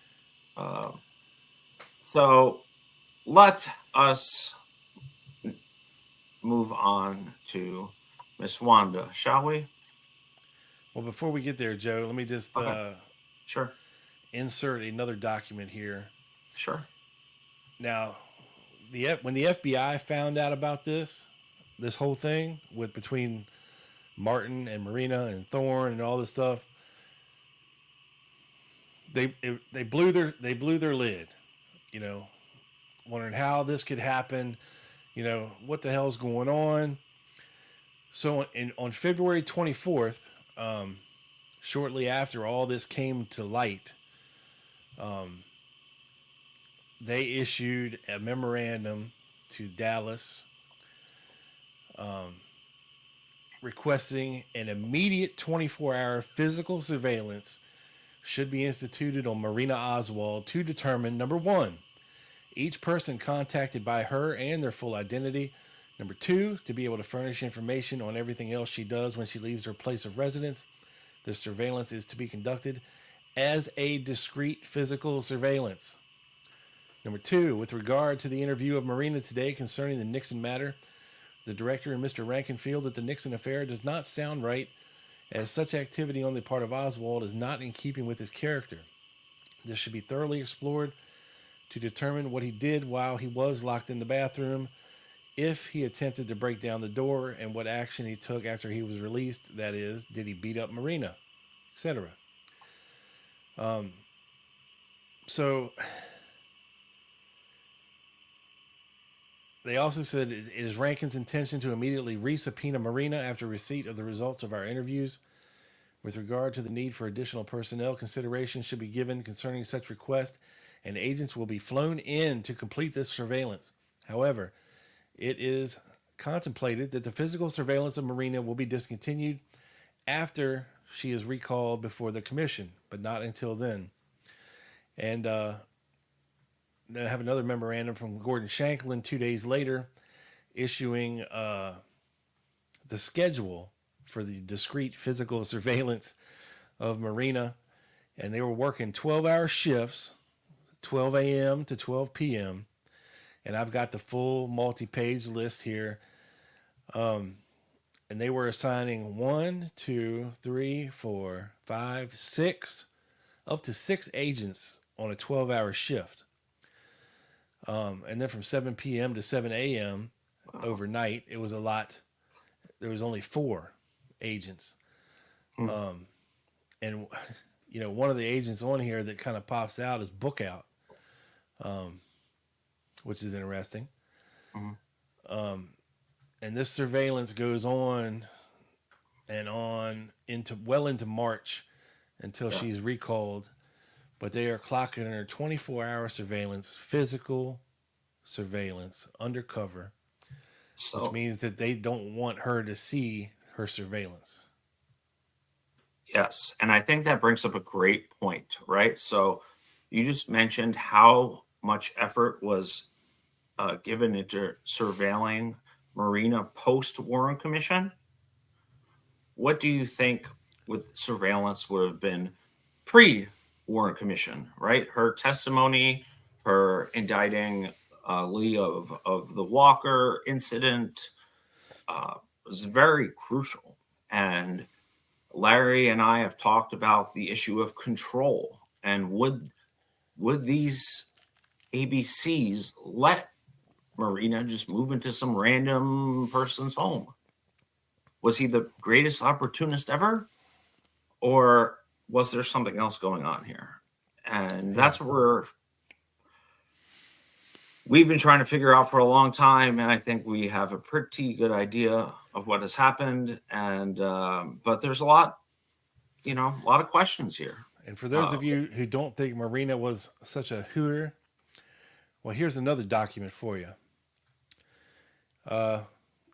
So let us move on to Miss Wanda, shall we? Well, before we get there, Joe, let me just sure insert another document here. Sure. Now, when the FBI found out about this whole thing between Martin and Marina and Thorne and all this stuff, they blew their lid, wondering how this could happen, what the hell's going on. So on February 24th, shortly after all this came to light, they issued a memorandum to Dallas requesting an immediate 24-hour physical surveillance should be instituted on Marina Oswald to determine, number one, each person contacted by her and their full identity. Number two, to be able to furnish information on everything else she does when she leaves her place of residence. The surveillance is to be conducted as a discrete physical surveillance. Number two, with regard to the interview of Marina today concerning the Nixon matter, the director and Mr. Rankin feel that the Nixon affair does not sound right, as such activity on the part of Oswald is not in keeping with his character. This should be thoroughly explored to determine what he did while he was locked in the bathroom, if he attempted to break down the door, and what action he took after he was released. That is, did he beat up Marina, etc. So they also said it is Rankin's intention to immediately re-subpoena Marina after receipt of the results of our interviews. With regard to the need for additional personnel, consideration should be given concerning such request and agents will be flown in to complete this surveillance. However, it is contemplated that the physical surveillance of Marina will be discontinued after she is recalled before the commission, but not until then. And then I have another memorandum from Gordon Shanklin 2 days later, issuing the schedule for the discrete physical surveillance of Marina. And they were working 12-hour shifts, 12 a.m. to 12 p.m. And I've got the full multi-page list here. And they were assigning 1, 2, 3, 4, 5, 6, up to 6 agents on a 12-hour shift. And then from 7 p.m. to 7 a.m. overnight, it was a lot. There was only 4 agents. And, you know, one of the agents on here that kind of pops out is Bookout, which is interesting. And this surveillance goes on and on into March until she's recalled. But they are clocking her 24-hour surveillance, physical surveillance, undercover, which means that they don't want her to see her surveillance. Yes, and I think that brings up a great point, right? So you just mentioned how much effort was given into surveilling Marina post-Warren Commission. What do you think with surveillance would have been pre-Warren Commission, right? Her testimony, her indicting Lee of the Walker incident was very crucial. And Larry and I have talked about the issue of control, and would these ABCs let Marina just move into some random person's home? Was he the greatest opportunist ever, or was there something else going on here? And that's where we've been trying to figure out for a long time, and I think we have a pretty good idea of what has happened. And but there's a lot of questions here. And for those of you who don't think Marina was such a hooter, well, here's another document for you. And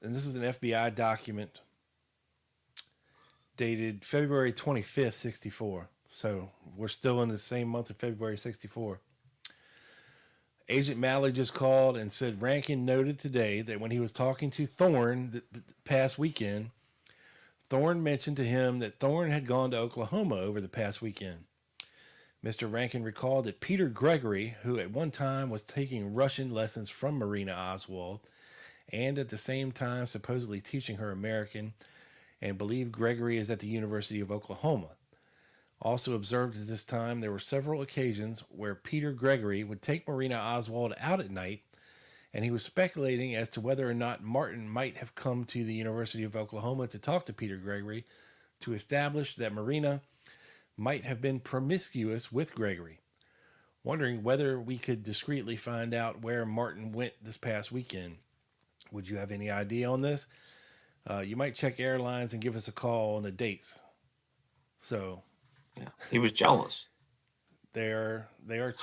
this is an FBI document dated February 25th, 64. So we're still in the same month of February 64. Agent Malley just called and said Rankin noted today that when he was talking to Thorne the past weekend, Thorne mentioned to him that Thorne had gone to Oklahoma over the past weekend. Mr. Rankin recalled that Peter Gregory, who at one time was taking Russian lessons from Marina Oswald, and at the same time supposedly teaching her American, and believed Gregory is at the University of Oklahoma. Also observed at this time there were several occasions where Peter Gregory would take Marina Oswald out at night, and he was speculating as to whether or not Martin might have come to the University of Oklahoma to talk to Peter Gregory to establish that Marina might have been promiscuous with Gregory, wondering whether we could discreetly find out where Martin went this past weekend. Would you have any idea on this? You might check airlines and give us a call on the dates. So, yeah, he was jealous. They are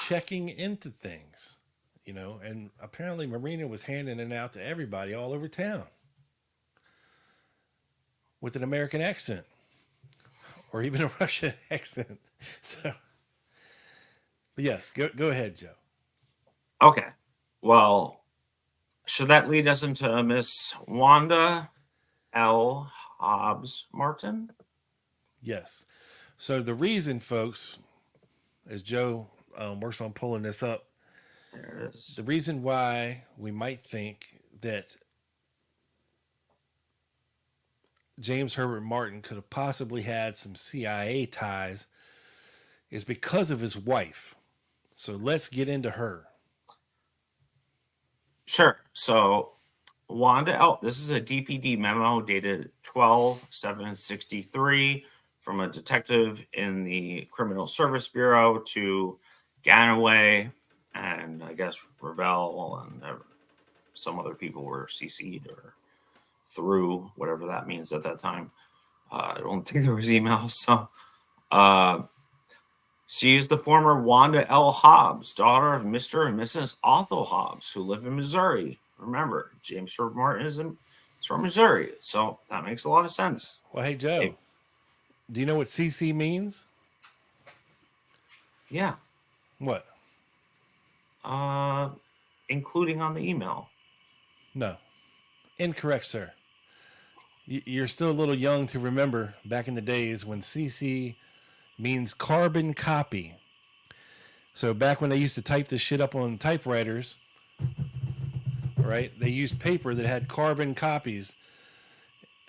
checking into things, you know, and apparently Marina was handing it out to everybody all over town with an American accent or even a Russian accent. So, but yes, go ahead, Joe. Okay. Well, should that lead us into Miss Wanda L. Hobbs Martin? Yes. So the reason, folks, as Joe works on pulling this up, there it is. The reason why we might think that James Herbert Martin could have possibly had some CIA ties is because of his wife. So let's get into her. Sure. So Wanda L. This is a DPD memo dated 12/7/63 from a detective in the Criminal Service Bureau to Ganaway, and I guess Ravel and some other people were CC'd or through, whatever that means at that time. I don't think there was email. So She is the former Wanda L. Hobbs, daughter of Mr. and Mrs. Othel Hobbs, who live in Missouri. Remember, James Herbert Martin is from Missouri, so that makes a lot of sense. Well, hey, Joe, do you know what CC means? Yeah. What? Including on the email. No. Incorrect, sir. You're still a little young to remember back in the days when CC means carbon copy. So back when they used to type this shit up on typewriters, right? They used paper that had carbon copies.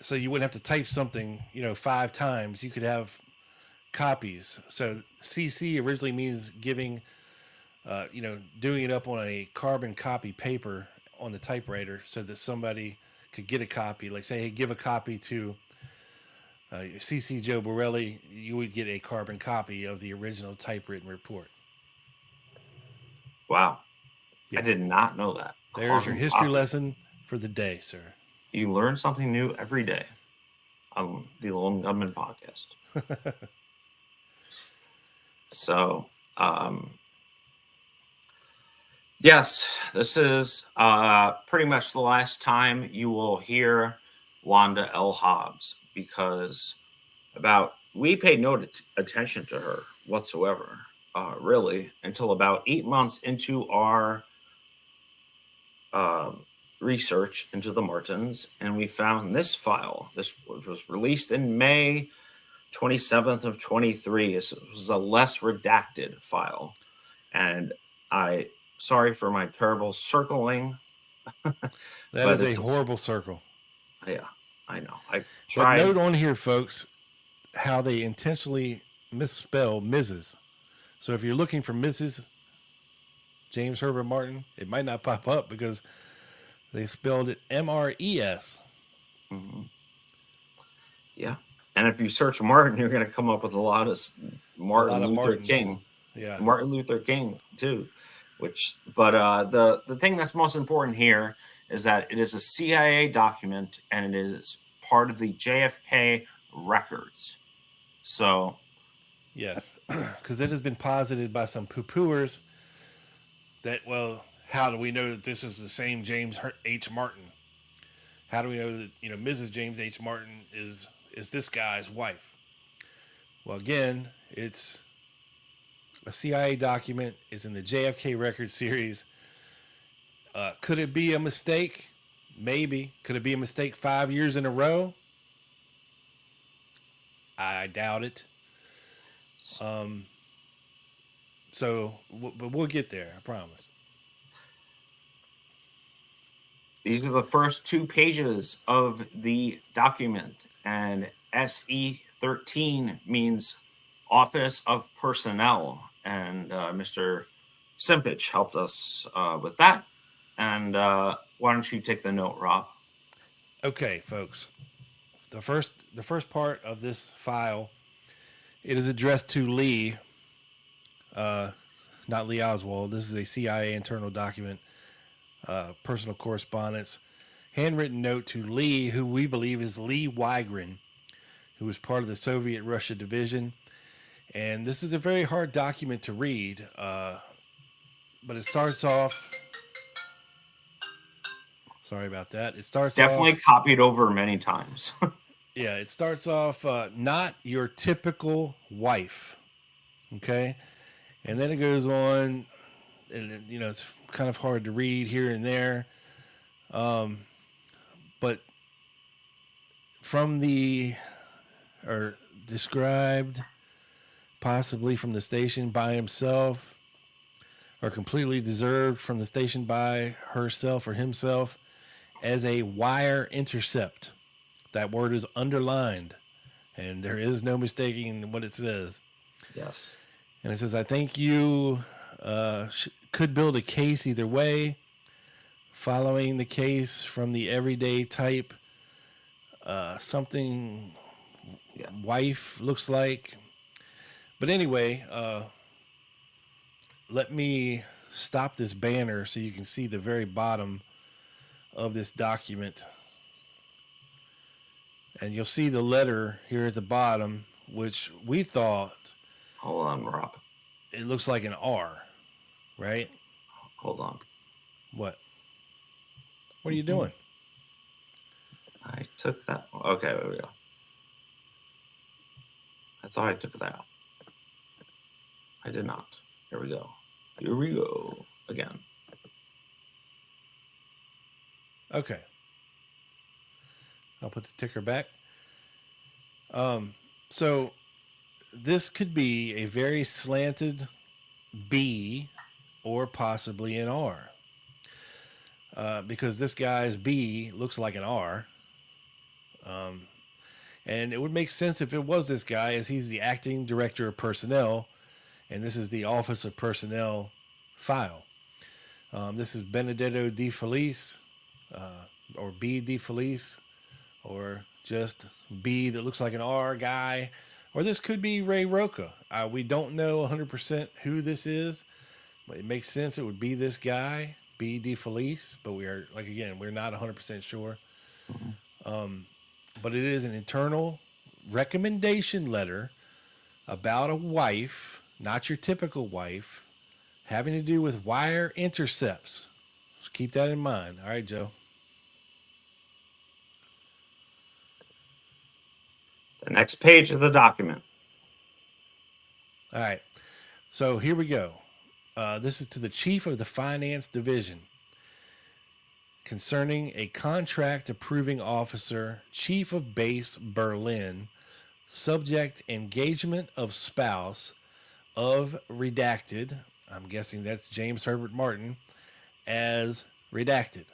So you wouldn't have to type something, 5 times. You could have copies. So CC originally means giving, doing it up on a carbon copy paper on the typewriter so that somebody could get a copy. Like say, hey, give a copy to CC Joe Borelli. You would get a carbon copy of the original typewritten report. Wow. Yeah. I did not know that. There's your history lesson for the day, sir. You learn something new every day on the Lone Gunman podcast. So, yes, this is pretty much the last time you will hear Wanda L. Hobbs, because we paid no attention to her whatsoever, really, until about 8 months into our research into the Martins, and we found this file. This was released in May 27th of 23. This was a less redacted file, and sorry for my terrible circling. That is a horrible circle. Yeah, I know. I tried. But note on here, folks, how they intentionally misspell Mrs. So if you're looking for Mrs. James Herbert Martin, it might not pop up because they spelled it M-R-E-S. Mm-hmm. Yeah. And if you search Martin, you're going to come up with a lot of Martin Luther King. Yeah. Martin Luther King, too. But the thing that's most important here is that it is a CIA document and it is part of the JFK records. So. Yes, because it has been posited by some poo-pooers that, well, how do we know that this is the same James H. Martin? How do we know that, Mrs. James H. Martin is this guy's wife? Well, again, it's a CIA document. It's in the JFK record series. Could it be a mistake? Maybe. Could it be a mistake 5 years in a row? I doubt it. But we'll get there, I promise. These are the first 2 pages of the document, and SE13 means Office of Personnel, and Mr. Simpich helped us with that. And why don't you take the note, Rob? Okay, folks. The first part of this file, it is addressed to Lee, not Lee Oswald. This is a CIA internal document. Personal correspondence, handwritten note to Lee, who we believe is Lee Wygren, who was part of the Soviet Russia division. And this is a very hard document to read, but it starts off. Sorry about that. It starts definitely off, copied over many times. Yeah, it starts off not your typical wife. Okay, and then it goes on, and it's kind of hard to read here and there, but from described possibly from the station by himself, or completely deserved from the station by herself or himself, as a wire intercept. That word is underlined, and there is no mistaking what it says. Yes. And it says, I think you could build a case either way, following the case from the everyday type, something wife looks like. But anyway, let me stop this banner so you can see the very bottom of this document. And you'll see the letter here at the bottom, which we thought... Hold on, Rob. it looks like an R, right? Hold on. What? What are you doing? I took that. Okay, there we go. I thought I took that out. I did not. Here we go. Here we go again. Okay. I'll put the ticker back. So this could be a very slanted B or possibly an R. Because this guy's B looks like an R. And it would make sense if it was this guy, as he's the acting director of personnel, and this is the Office of Personnel file. This is Benedetto De Felice, or B De Felice, or just B that looks like an R guy, or this could be Ray Roca. We don't know 100% who this is, but it makes sense it would be this guy, B De Felice, but we are, like, again, we're not 100% sure. But it is an internal recommendation letter about a wife, not your typical wife, having to do with wire intercepts. Just keep that in mind. All right, Joe. The next page of the document. All right. So here we go. This is to the chief of the finance division concerning a contract approving officer, chief of base Berlin, subject engagement of spouse of redacted. I'm guessing that's James Herbert Martin, as redacted.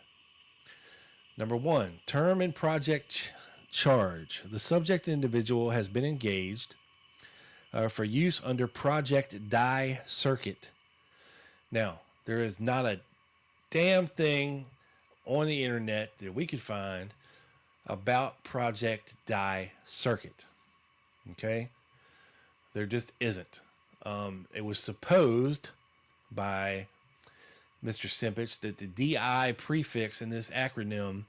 Number 1, term and project charge. The subject individual has been engaged for use under Project Die Circuit. Now, there is not a damn thing on the internet that we could find about Project Die Circuit. Okay? There just isn't. It was supposed by Mr. Simpich that the DI prefix in this acronym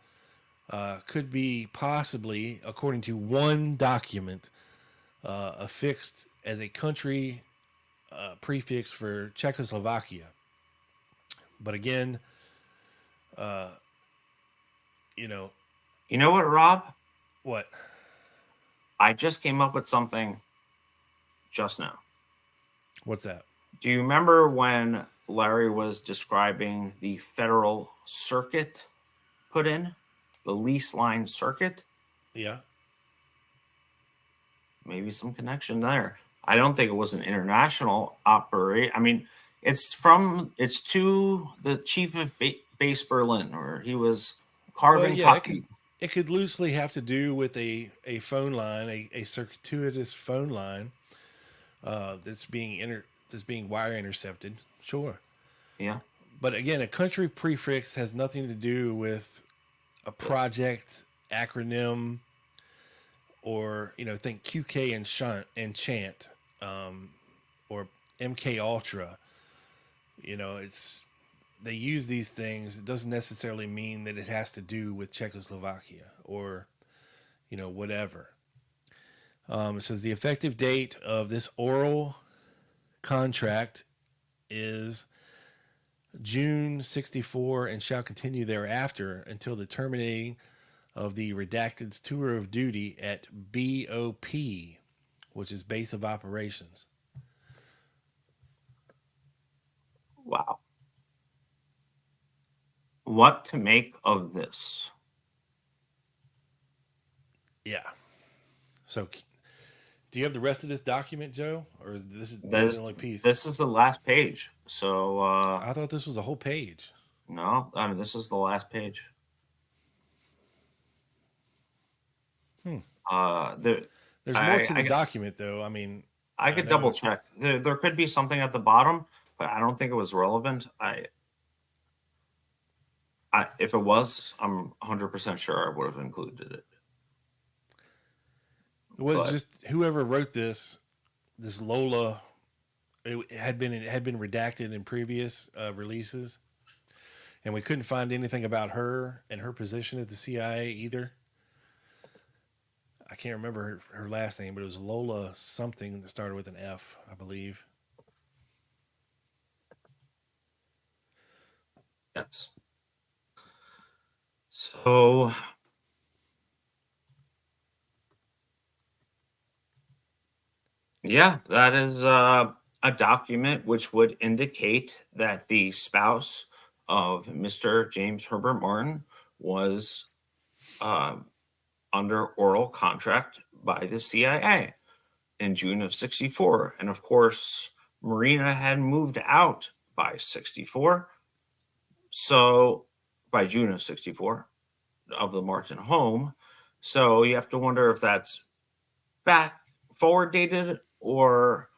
could be possibly, according to one document, affixed as a country prefix for Czechoslovakia. But again, You know what, Rob? what? I just came up with something just now. What's that? Do you remember when Larry was describing the federal circuit put in? The lease line circuit? Yeah. Maybe some connection there. I don't think it was an international operate. I mean, it's to the chief of base Berlin, or he was carbon Well, yeah, copy. it could loosely have to do with a phone line, a circuitous phone line that's being wire intercepted. Sure. Yeah. But again, a country prefix has nothing to do with a project acronym, or think QK and chant, or MK Ultra. It's they use these things. It doesn't necessarily mean that it has to do with Czechoslovakia or whatever. It says the effective date of this oral contract is June 64 and shall continue thereafter until the terminating of the redacted's tour of duty at BOP, which is base of operations. Wow. What to make of this? Yeah. So, do you have the rest of this document, Joe, or is this is the only piece? This is the last page. So I thought this was a whole page. no, I mean, this is the last page. There's I- more to the I- document, though. I mean, I could know double it- check. There could be something at the bottom, but I don't think it was relevant. If it was, I'm 100% sure I would have included it. It was But- just whoever wrote this Lola. It had been redacted in previous releases, and we couldn't find anything about her and her position at the CIA either. I can't remember her last name, but it was Lola something that started with an F, I believe. Yes. So, yeah, that is a document which would indicate that the spouse of Mr. James Herbert Martin was uh, under oral contract by the CIA in June of 64. And of course, Marina had moved out by 64. So, by June of 64 of the Martin home. So, you have to wonder if that's back forward dated, or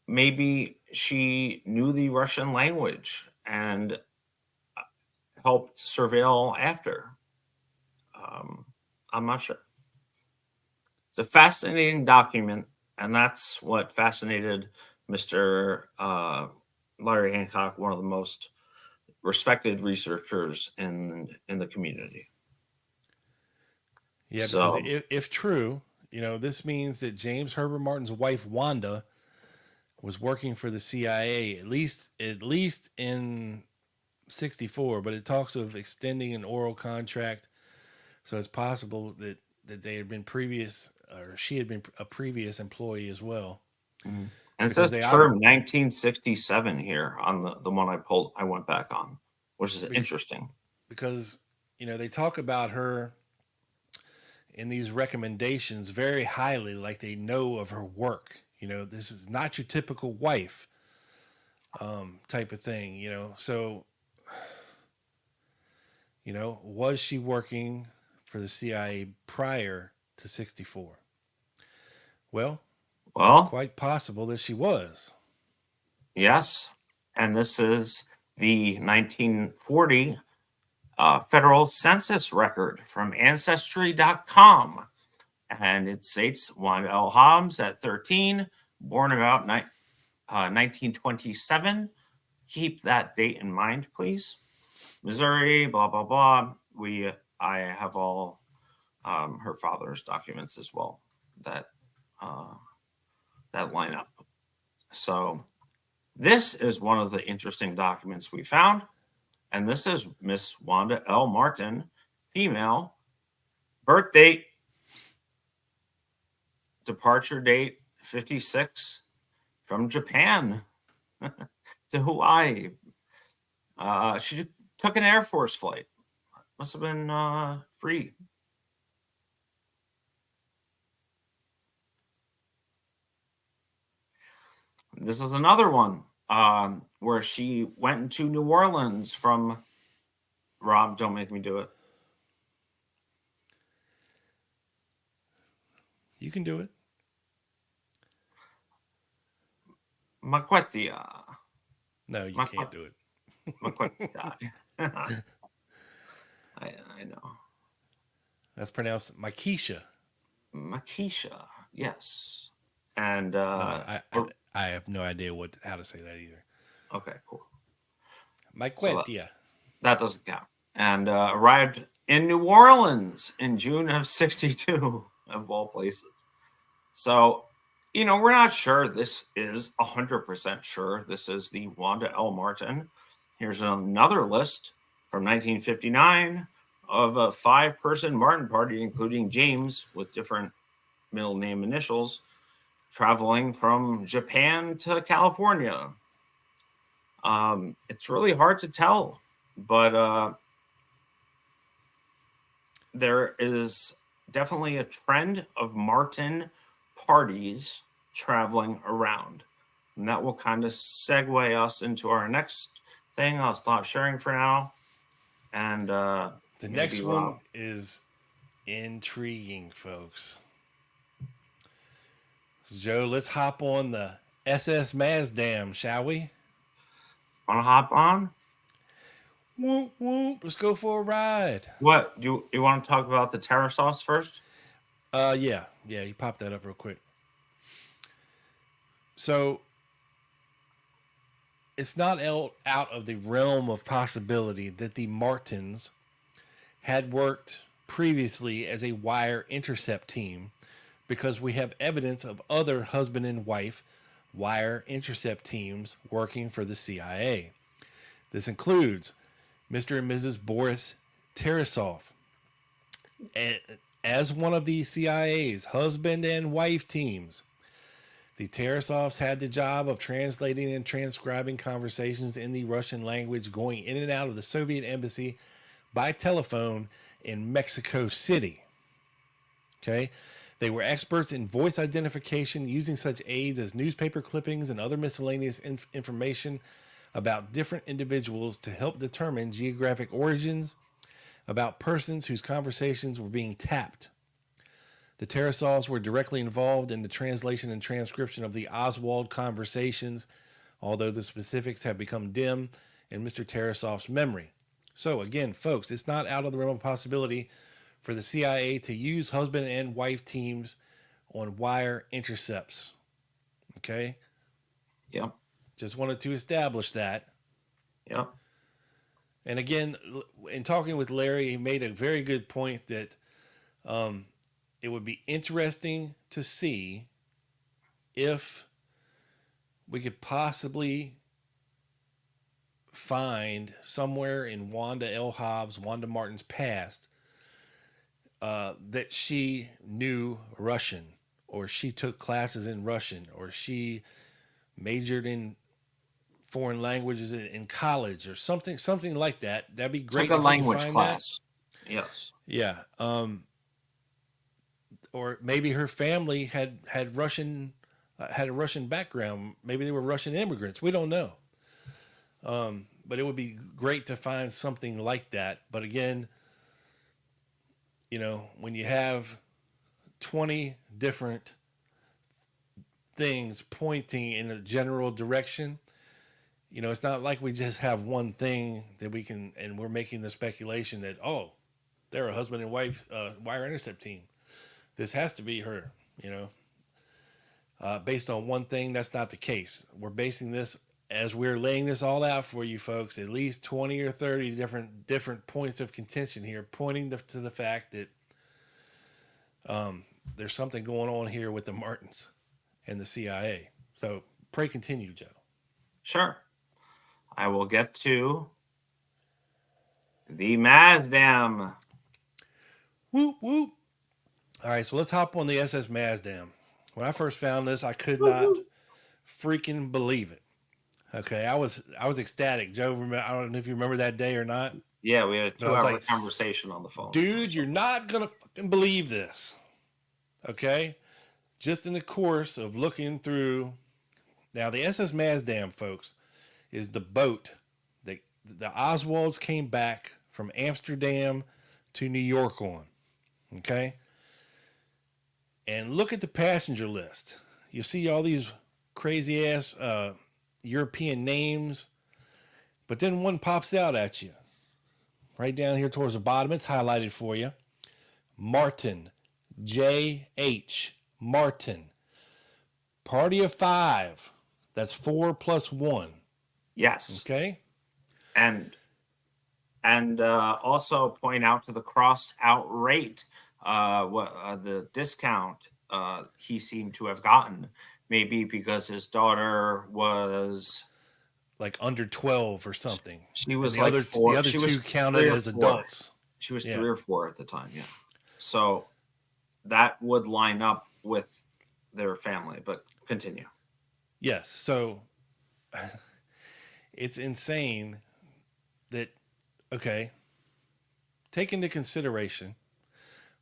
maybe she knew the Russian language and helped surveil after. Um, I'm not sure. It's a fascinating document, and that's what fascinated Mr. Larry Hancock, one of the most respected researchers in the community. Yeah, because So, if true, this means that James Herbert Martin's wife Wanda was working for the CIA at least in 64, but it talks of extending an oral contract, so it's possible that they had been previous, or she had been a previous employee as well, mhm. And it because says they term 1967 here on the one I went back on, which is be- interesting. because they talk about her in these recommendations very highly, like they know of her work. This is not your typical wife, type of thing. So was she working for the CIA prior to 64? Well, it's Well, quite possible that she was. yes, and this is the 1940 federal census record from Ancestry.com. And it states Wanda L. Hobbs at 13, born about 1927. Keep that date in mind, please. Missouri, blah, blah, blah. I have all her father's documents as well that uh, that line up. So this is one of the interesting documents we found. And this is Miss Wanda L. Martin, female, birth date, departure date 56, from Japan to Hawaii. She took an Air Force flight. Must have been free. This is another one where she went into New Orleans from Rob. Don't make me do it. You can do it. Maquetia. No, you can't Maquet- do it. Maquetia. I know. That's pronounced Makisha. Makisha. Yes. And No, I have no idea how to say that either. okay, cool. So Maquetia. that doesn't count. And arrived in New Orleans in June of 62, of all places. So, we're not sure this is 100% sure this is the Wanda L. Martin. Here's another list from 1959 of a 5-person Martin party, including James with different middle name initials, traveling from Japan to California. It's really hard to tell, but there is definitely a trend of Martin parties traveling around. And that will kind of segue us into our next thing. I'll stop sharing for now. And The maybe next Rob. one is intriguing, folks. So, Joe, let's hop on the SS Mazdam, shall we? Want to hop on? Whoop, whoop. Let's go for a ride. What? Do you want to talk about the terror sauce first? Yeah. You pop that up real quick. So, it's not out of the realm of possibility that the Martins had worked previously as a wire intercept team, because we have evidence of other husband and wife wire intercept teams working for the CIA. This includes Mr. and Mrs. Boris Tarasov, as one of the CIA's husband and wife teams. The Tarasovs had the job of translating and transcribing conversations in the Russian language going in and out of the Soviet embassy by telephone in Mexico City. Okay? They were experts in voice identification, using such aids as newspaper clippings and other miscellaneous information about different individuals to help determine geographic origins, about persons whose conversations were being tapped. The Tarasovs were directly involved in the translation and transcription of the Oswald conversations, although the specifics have become dim in Mr. Tarasov's memory. So again, folks, it's not out of the realm of possibility for the CIA to use husband and wife teams on wire intercepts. Okay? Yep. Just wanted to establish that. Yep. And again, in talking with Larry, he made a very good point that it would be interesting to see if we could possibly find somewhere in Wanda Martin's past that she knew Russian, or she took classes in Russian, or she majored in foreign languages in college, or something like that. That'd be great. It's like a if we could language find class. Yes. Yeah. Or maybe her family had Russian had a Russian background. Maybe they were Russian immigrants. We don't know. But it would be great to find something like that. But again, you know, when you have 20 different things pointing in a general direction, you know, it's not like we just have one thing that we can, and we're making the speculation that, oh, they're a husband and wife wire intercept team. This has to be her, you know. Based on one thing, that's not the case. We're basing this, as we're laying this all out for you folks, at least 20 or 30 different points of contention here, pointing to the fact that there's something going on here with the Martins and the CIA. So pray continue, Joe. Sure. I will get to the Mazdam. Whoop, whoop. All right, so let's hop on the SS Mazdam. When I first found this, I could not freaking believe it. Okay, I was ecstatic. Joe, I don't know if you remember that day or not. Yeah, we had a 2-hour like, conversation on the phone. Dude, you're not going to fucking believe this. Okay? Just in the course of looking through. Now, the SS Mazdam, folks, is the boat that the Oswalds came back from Amsterdam to New York on. Okay? And look at the passenger list. You see all these crazy ass European names, but then one pops out at you. Right down here towards the bottom, it's highlighted for you. Martin, J.H. Martin. Party of 5. That's 4 plus 1. Yes. Okay. And also point out to the crossed out rate, the discount he seemed to have gotten, maybe because his daughter was like under 12 or something. She was and like other, 4. The other she two was counted as adults. She was 3 or 4 at the time. Yeah. So that would line up with their family, but continue. Yes. So it's insane that, okay, take into consideration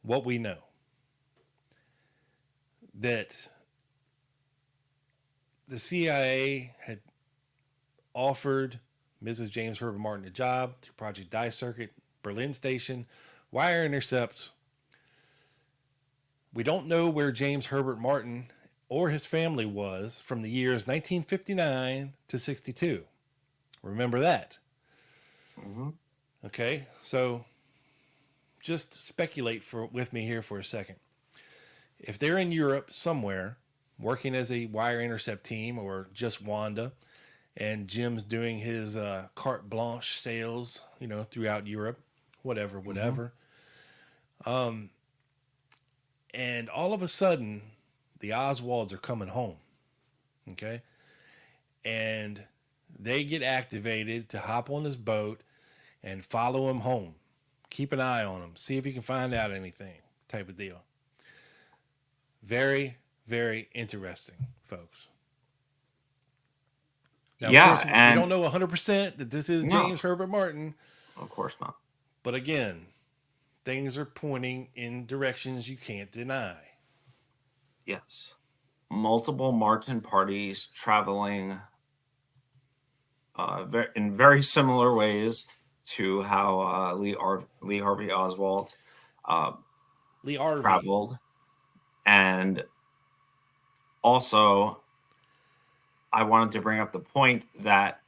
what we know, that the CIA had offered Mrs. James Herbert Martin a job through Project Die Circuit, Berlin Station, wire intercepts. We don't know where James Herbert Martin or his family was from the years 1959 to 62. Remember that. Mm-hmm. Okay, so just speculate with me here for a second. If they're in Europe somewhere, working as a wire intercept team, or just Wanda, and Jim's doing his carte blanche sales, you know, throughout Europe, whatever. Mm-hmm. And all of a sudden, the Oswalds are coming home, okay? And they get activated to hop on this boat and follow him home. Keep an eye on him. See if you can find out anything, type of deal. Very, very interesting, folks. Now, Yeah, of course, we and don't know 100% that this is no, James Herbert Martin, of course not. but again, things are pointing in directions you can't deny. Yes. Multiple Martin parties traveling in very similar ways to how Lee Harvey Oswald uh, Lee Harvey. traveled. And also, I wanted to bring up the point that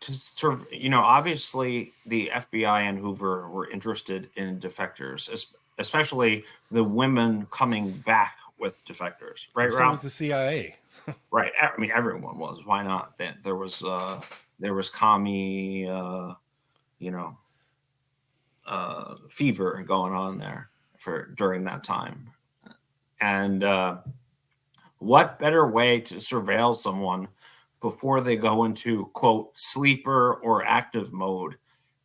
to sort of, obviously the FBI and Hoover were interested in defectors, especially the women coming back with defectors, right, So Ralph? was the CIA. Right. I mean, everyone was. Why not? There was commie, fever going on there during that time, and what better way to surveil someone before they go into, quote, sleeper or active mode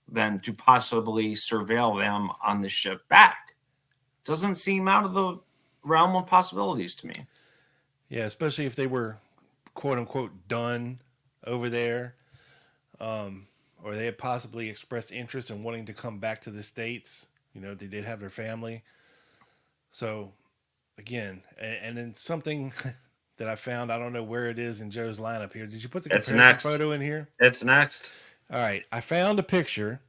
than to possibly surveil them on the ship back? Doesn't seem out of the realm of possibilities to me. Yeah, especially if they were, quote unquote, done over there, or they had possibly expressed interest in wanting to come back to the States. They did have their family. So, again, and then something that I found, I don't know where it is in Joe's lineup here. Did you put the It's comparison next. photo in here? It's next. All right. I found a picture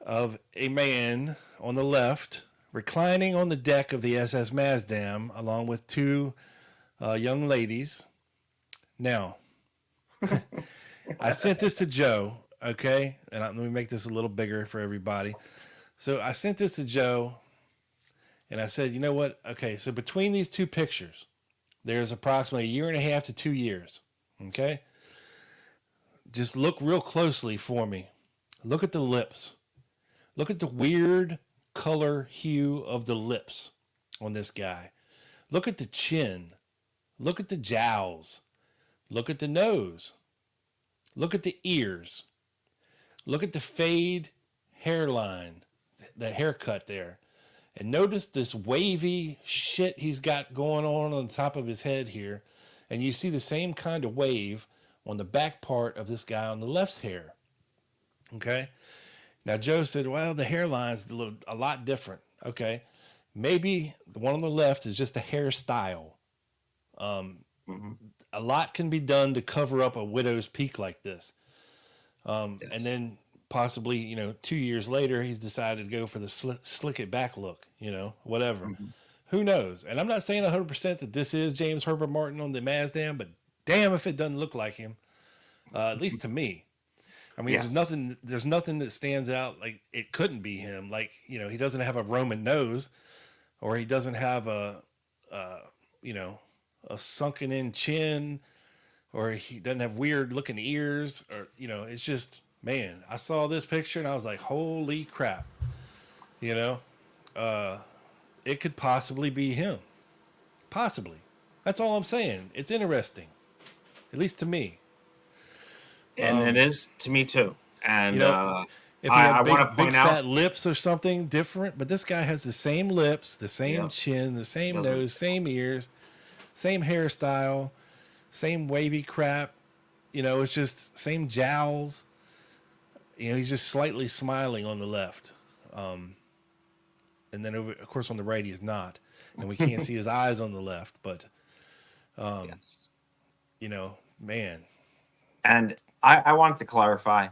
of a man on the left reclining on the deck of the SS Mazdam along with two young ladies. Now, I sent this to Joe, okay? And let me make this a little bigger for everybody. So I sent this to Joe, and I said, you know what? Okay, so between these two pictures, there's approximately a year and a half to 2 years, okay? Just look real closely for me. Look at the lips. Look at the weird color hue of the lips on this guy. Look at the chin. Look at the jowls. Look at the nose. Look at the ears. Look at the fade hairline, the haircut there. And notice this wavy shit he's got going on the top of his head here. And you see the same kind of wave on the back part of this guy on the left's hair. Okay? Now, Joe said, well, the hairline's a lot different. Okay. Maybe the one on the left is just a hairstyle. A lot can be done to cover up a widow's peak like this. Yes. And then possibly, 2 years later, he's decided to go for the slick it back look, whatever. Mm-hmm. Who knows? And I'm not saying 100% that this is James Herbert Martin on the Mazdam, but damn if it doesn't look like him, at least to me. I mean, yes. There's nothing that stands out like it couldn't be him. Like, he doesn't have a Roman nose, or he doesn't have a sunken in chin, or he doesn't have weird looking ears, or, it's just, man, I saw this picture and I was like, holy crap, it could possibly be him. Possibly. That's all I'm saying. It's interesting, at least to me. And it is to me too. And if he had big fat lips or something different, but this guy has the same lips, the same chin, the same nose, same ears, same hairstyle, same wavy crap. It's just same jowls. He's just slightly smiling on the left. And then of course on the right he's not. And we can't see his eyes on the left, but yes. Man. And I wanted to clarify.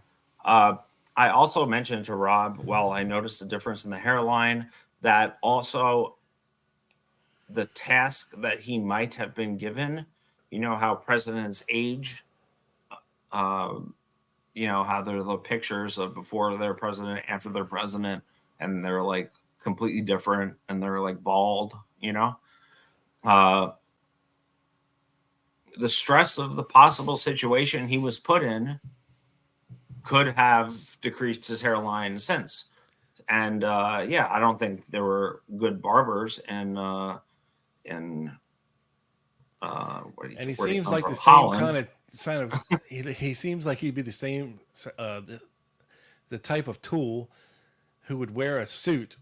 I also mentioned to Rob, well, I noticed the difference in the hairline, that also the task that he might have been given, how presidents age, how they're the pictures of before they're president, after they're president, and they're like completely different, and they're like bald, the stress of the possible situation he was put in could have decreased his hairline since. And I don't think there were good barbers and he seems like the same kind of sign of he seems like he'd be the same the type of tool who would wear a suit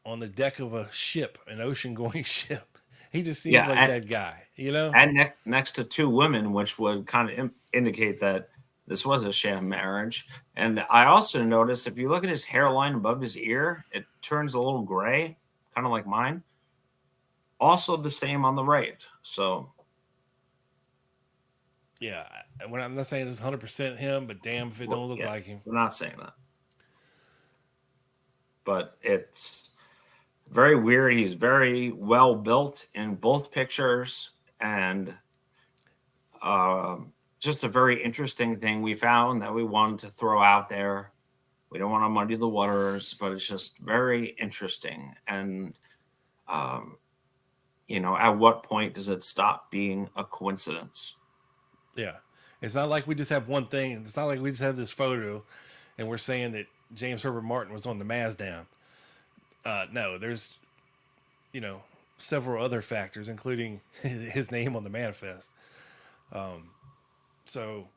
on the deck of a ship, an ocean-going ship. He just seems Yeah, like that guy, you know? and next to two women, which would kind of indicate that this was a sham marriage. And I also noticed if you look at his hairline above his ear, it turns a little gray, kind of like mine. Also the same on the right. So Yeah, when I'm not saying it's 100% him, but damn if it don't look yeah, like him. we're not saying that. But it's very weird. He's very well built in both pictures, and just a very interesting thing we found that we wanted to throw out there. We don't want to muddy the waters, but it's just very interesting. And at what point does it stop being a coincidence? Yeah. It's not like we just have one thing. It's not like we just have this photo and we're saying that James Herbert Martin was on the Mazda. No, there's, several other factors, including his name on the manifest. So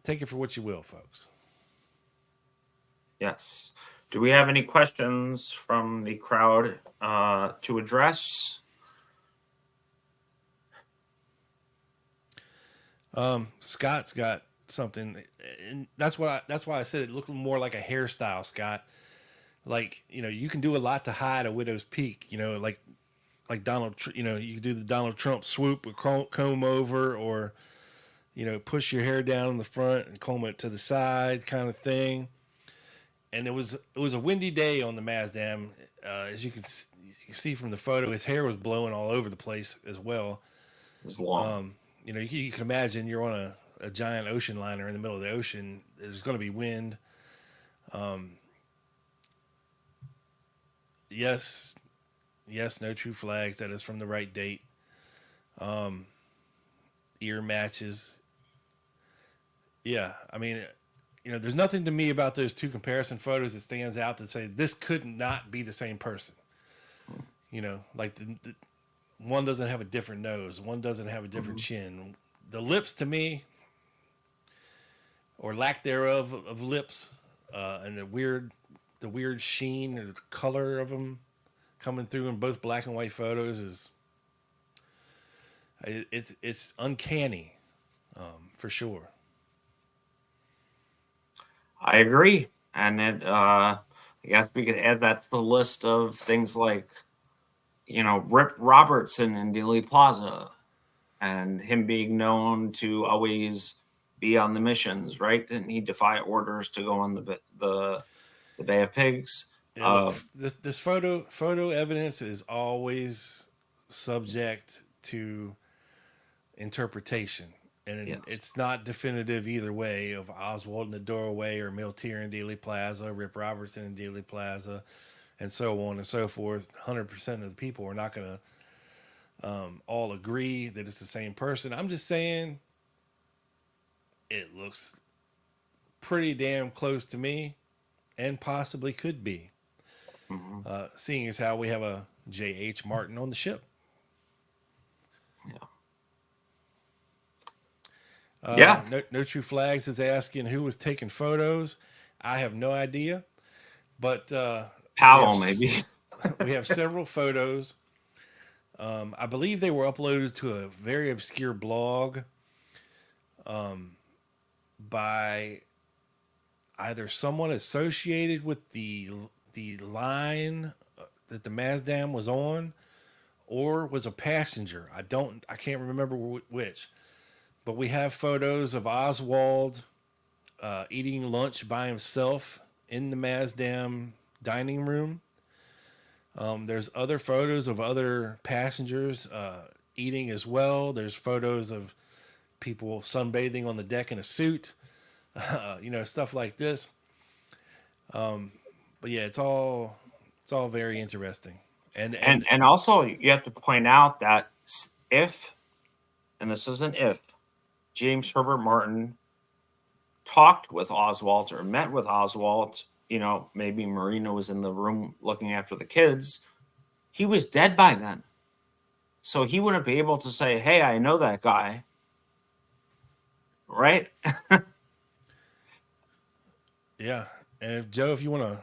take it for what you will, folks. Yes. Do we have any questions from the crowd to address? Scott's got something, and that's why I said it looked more like a hairstyle, Scott. Like, you can do a lot to hide a widow's peak, like Donald, you can do the Donald Trump swoop with comb over, or, push your hair down in the front and comb it to the side kind of thing. And it was a windy day on the Mazda. As you can see from the photo, his hair was blowing all over the place as well. It's long. You can imagine you're on a giant ocean liner in the middle of the ocean. There's going to be wind. Yes, no true flags. That is from the right date. Ear matches. Yeah, I mean, there's nothing to me about those two comparison photos that stands out that say this could not be the same person. Like the one doesn't have a different nose, one doesn't have a different chin. The lips, to me, or lack thereof of lips, and the weird sheen or the color of them coming through in both black and white photos it's uncanny, for sure. I agree. And I guess we could add that to the list of things like, Rip Robertson in Dealey Plaza, and him being known to always be on the missions, right? Didn't he defy orders to go on the Bay of Pigs? Yeah, this photo evidence is always subject to interpretation, and Yes. it's not definitive either way of Oswald in the doorway or Miltier in Dealey Plaza, Rip Robertson in Dealey Plaza, and so on and so forth. 100% of the people are not going to all agree that it's the same person. I'm just saying it looks pretty damn close to me, and possibly could be. Seeing as how we have a J.H. Martin on the ship. Yeah. No True Flags is asking who was taking photos. I have no idea, but Powell, maybe. we have several photos. I believe they were uploaded to a very obscure blog by either someone associated with the line that the Mazda was on, or was a passenger. I can't remember which. But we have photos of Oswald eating lunch by himself in the Mazda dining room. There's other photos of other passengers eating as well. There's photos of people sunbathing on the deck in a suit, stuff like this. But yeah, it's all very interesting. And also you have to point out that if, and this is an if, James Herbert Martin talked with Oswald or met with Oswald, maybe Marina was in the room looking after the kids, he was dead by then. So he wouldn't be able to say, hey, I know that guy. right? Yeah. And if Joe, if you want to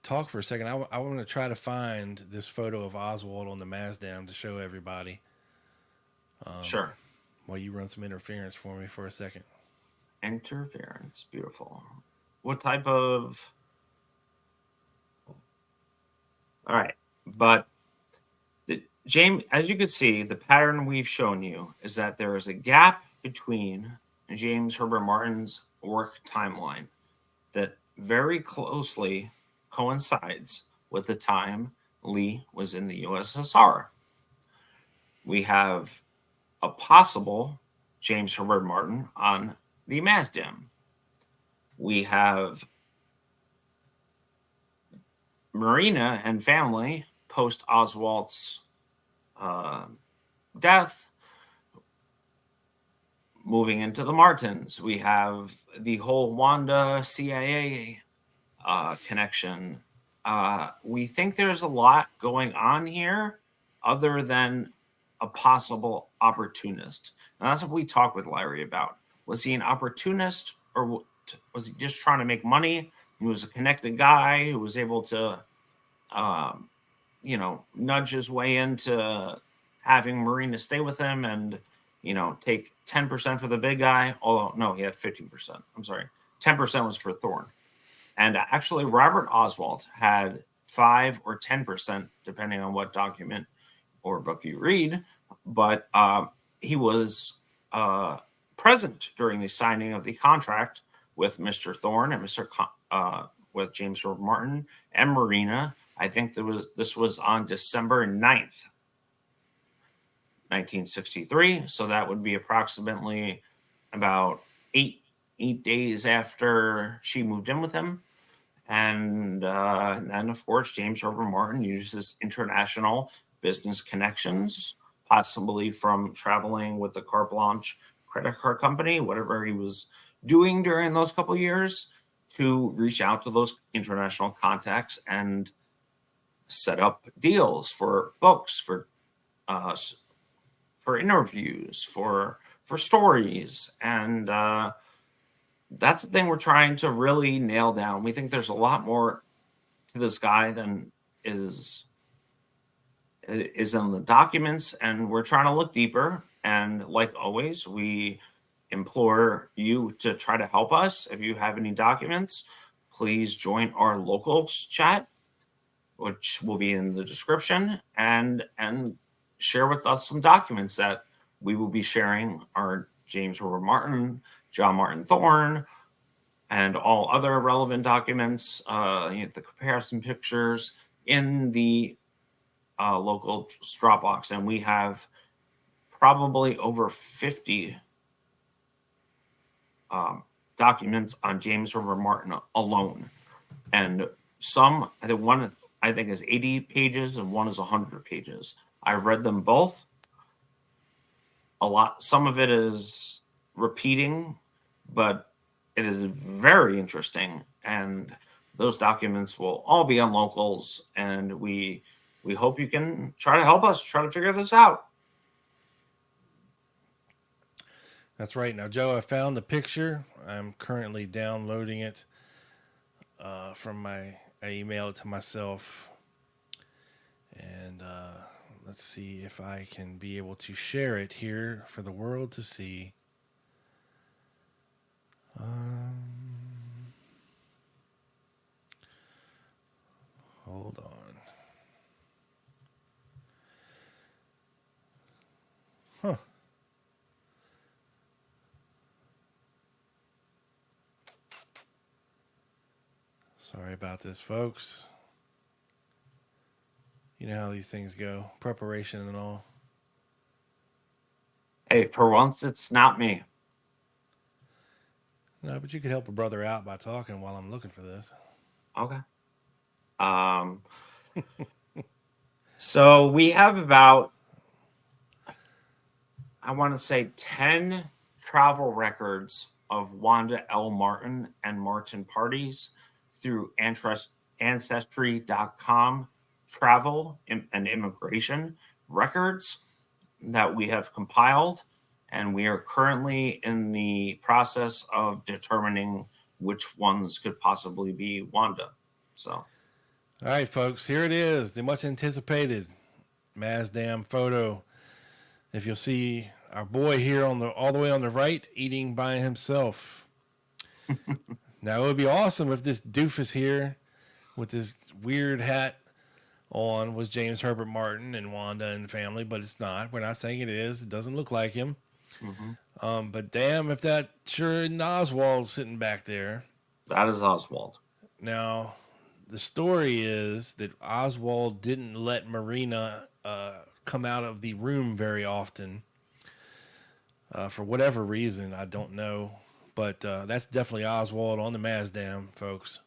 talk for a second, I want to try to find this photo of Oswald on the Mazdam to show everybody Sure. while you run some interference for me for a second. Interference, beautiful. What type of? All right, but James, as you can see, the pattern we've shown you is that there is a gap between James Herbert Martin's work timeline that very closely coincides with the time Lee was in the USSR. We have a possible James Herbert Martin on the Mazdam. We have Marina and family post Oswald's death moving into the Martins. We have the whole Wanda CIA connection. We think there's a lot going on here other than a possible opportunist. And that's what we talked with Larry about. Was he an opportunist, or was he just trying to make money? He was a connected guy who was able to, nudge his way into having Marina stay with him and, take 10% for the big guy. Although, no, he had 15%. I'm sorry. 10% was for Thorne. And actually, Robert Oswald had 5 or 10%, depending on what document or book you read. But he was present during the signing of the contract with Mr. Thorne and with James Herbert Martin and Marina. I think this was on December 9th, 1963. So that would be approximately about eight days after she moved in with him. And then, of course, James Herbert Martin uses international business connections, possibly from traveling with the Carte Blanche credit card company, whatever he was doing during those couple of years, to reach out to those international contacts and set up deals for books, for interviews, for stories, and that's the thing we're trying to really nail down. We think there's a lot more to this guy than is in the documents, and we're trying to look deeper. And like always, we implore you to try to help us. If you have any documents, please join our locals chat, which will be in the description, and share with us some documents that we will be sharing. Our James Herbert Martin, John Martin Thorne, and all other relevant documents, the comparison pictures in the local Dropbox. And we have probably over 50 documents on James Herbert Martin alone. And some, one I think is 80 pages and one is 100 pages. I've read them both. A lot, some of it is repeating, but it is very interesting, and those documents will all be on locals, and we hope you can try to help us try to figure this out. That's right. Now, Joe, I found the picture. I'm currently downloading it from I emailed it to myself, and let's see if I can be able to share it here for the world to see. Hold on. Huh. Sorry about this, folks. You know how these things go. Preparation and all. Hey, for once, it's not me. No, but you could help a brother out by talking while I'm looking for this. Okay. So we have about, I want to say, 10 travel records of Wanda L. Martin and Martin parties through Ancestry.com travel and immigration records that we have compiled. and we are currently in the process of determining which ones could possibly be Wanda. So, All right, folks, here it is, the much anticipated Mazdam photo. If you'll see our boy here on the all the way on the right eating by himself. Now it would be awesome if this doofus here with this weird hat on was James Herbert Martin and Wanda and family, but it's not. We're not saying it is. It doesn't look like him. But damn if that sure isn't Oswald sitting back there. that is Oswald. Now, the story is that Oswald didn't let Marina come out of the room very often. For whatever reason, I don't know. But that's definitely Oswald on the Mazdam, folks.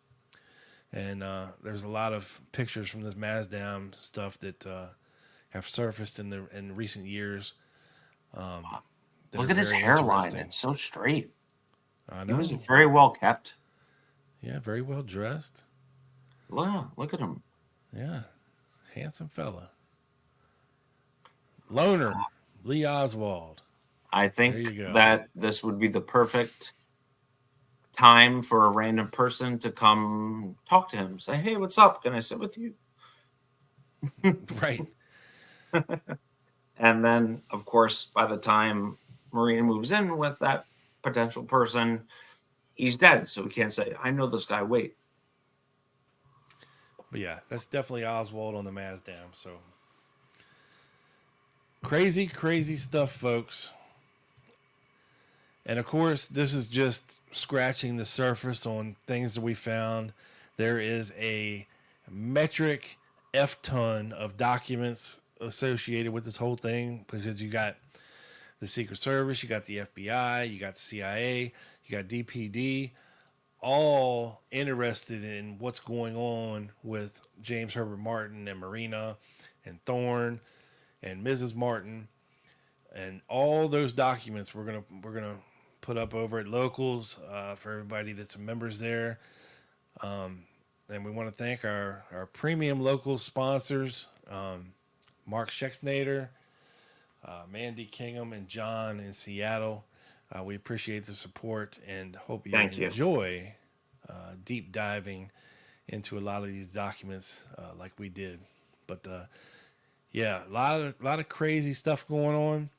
And there's a lot of pictures from this Mazdam stuff that have surfaced in recent years. Look at his hairline. It's so straight. I He know. was very well kept. Yeah, very well dressed. Look at him. Yeah, handsome fella. Loner, Lee Oswald. I There you think go. that this would be the perfect time for a random person to come talk to him. Say, hey, what's up? Can I sit with you? Right. And then, of course, by the time Marina moves in with that potential person, he's dead. So we can't say, I know this guy. Wait. But yeah, that's definitely Oswald on the Mazdam. So crazy, crazy stuff, folks. And of course, this is just scratching the surface on things that we found. There is a metric F ton of documents associated with this whole thing because you got the Secret Service, you got the FBI, you got the CIA, you got DPD, all interested in what's going on with James Herbert Martin and Marina and Thorne and Mrs. Martin, and all those documents we're gonna put up over at Locals for everybody that's members there. And we want to thank our premium local sponsors, Mark Schexnader, Mandy Kingham, and John in Seattle. We appreciate the support and hope you Thank you. enjoy deep diving into a lot of these documents like we did. But yeah, a lot of crazy stuff going on.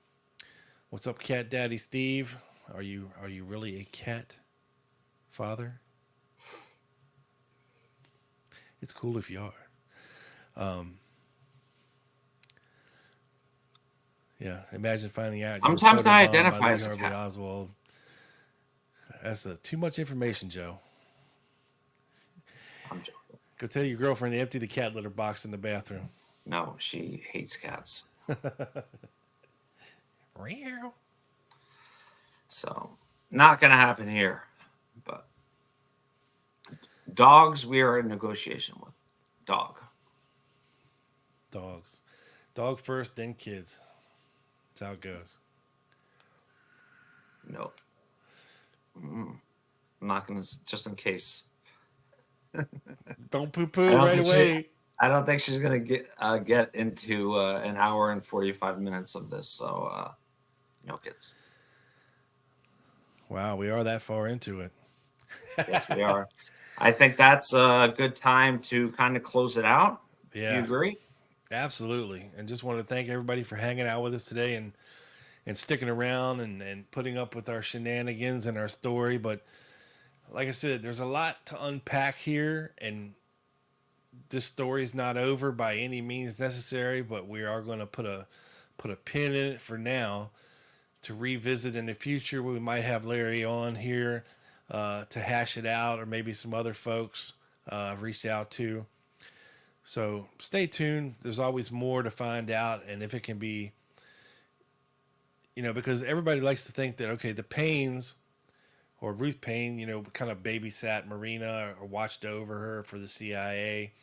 What's up, Cat Daddy Steve? Are you really a cat father? It's cool if you are. Yeah, imagine finding out. you were Sometimes I photobombed by identify Lee as a Harvey cat. Oswald. That's too much information, Joe. I'm joking. Go tell your girlfriend to empty the cat litter box in the bathroom. No, she hates cats. Real. So, not going to happen here. But dogs, we are in negotiation with. Dog. Dogs. Dog first, then kids. That's how it goes. No. I'm not going to, just in case. Don't poo I poo don't right think away. I don't think she's going to get into an hour and 45 minutes of this. So, no kids. Wow, we are that far into it. Yes, we are. I think that's a good time to kind of close it out. Do you Yeah, agree? absolutely. And just want to thank everybody for hanging out with us today and sticking around and putting up with our shenanigans and our story. But like I said, there's a lot to unpack here, and this story's not over by any means necessary, but we are going to put a pin in it for now to revisit in the future. We might have Larry on here to hash it out, or maybe some other folks I've reached out to. So stay tuned. There's always more to find out, and if it can be, because everybody likes to think that, okay, the Paynes or Ruth Payne, kind of babysat Marina or watched over her for the CIA.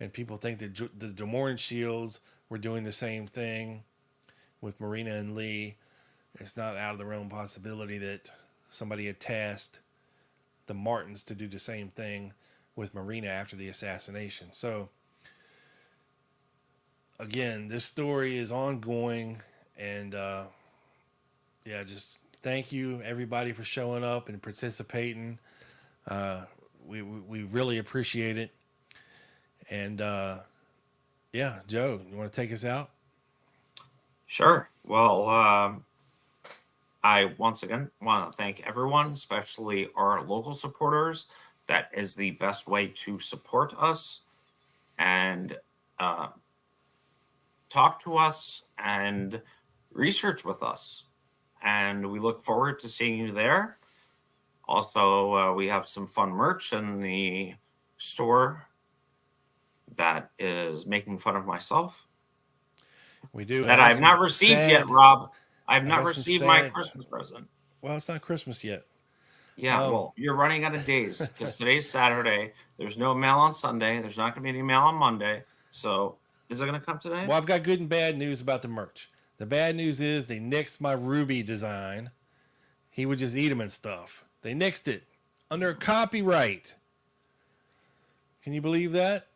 And people think that the DeMorn Shields were doing the same thing with Marina and Lee. It's not out of the realm possibility that somebody had tasked the Martins to do the same thing with Marina after the assassination. So, again, this story is ongoing, and yeah, just thank you everybody for showing up and participating. We really appreciate it. And yeah, Joe, you want to take us out? Sure. Well, I once again want to thank everyone, especially our local supporters. That is the best way to support us and uh, talk to us and research with us. And we look forward to seeing you there. Also, we have some fun merch in the store that is making fun of myself We do. that I I got have some not received yet, sad. Rob. I have I not got some received my sad. Christmas present. Well, it's not Christmas yet. Yeah, well, you're running out of days because today's Saturday. There's no mail on Sunday. There's not going to be any mail on Monday. So, is it going to come today? Well, I've got good and bad news about the merch. The bad news is they nixed my Ruby design. He would just eat them and stuff. They nixed it under copyright. Can you believe that?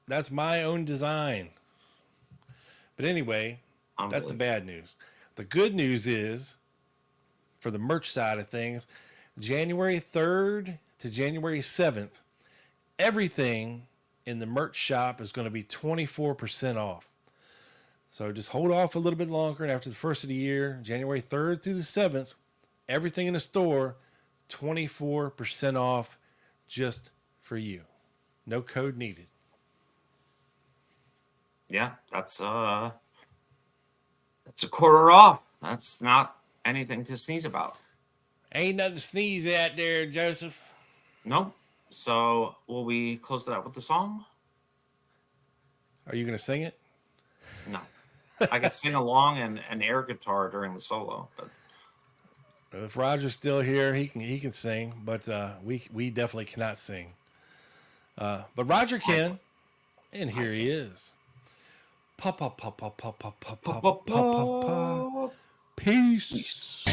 That's my own design. But anyway, that's the bad news. The good news is, for the merch side of things, January 3rd to January 7th, everything in the merch shop is going to be 24% off. So just hold off a little bit longer. And after the first of the year, January 3rd through the 7th, everything in the store, 24% off just for you. No code needed. Yeah, that's a quarter off. That's not anything to sneeze about. Ain't nothing to sneeze at there, Joseph. Nope. So will we close it out with the song? Are you going to sing it? No. I could sing along and air guitar during the solo, but If Roger's still here, he can sing, but we definitely cannot sing. But Roger can, and here he is. Pa pa pa pa pa pa pa pa pa pa pa. Peace.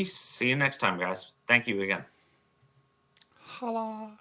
peace. See you next time, guys. Thank you again. Holla.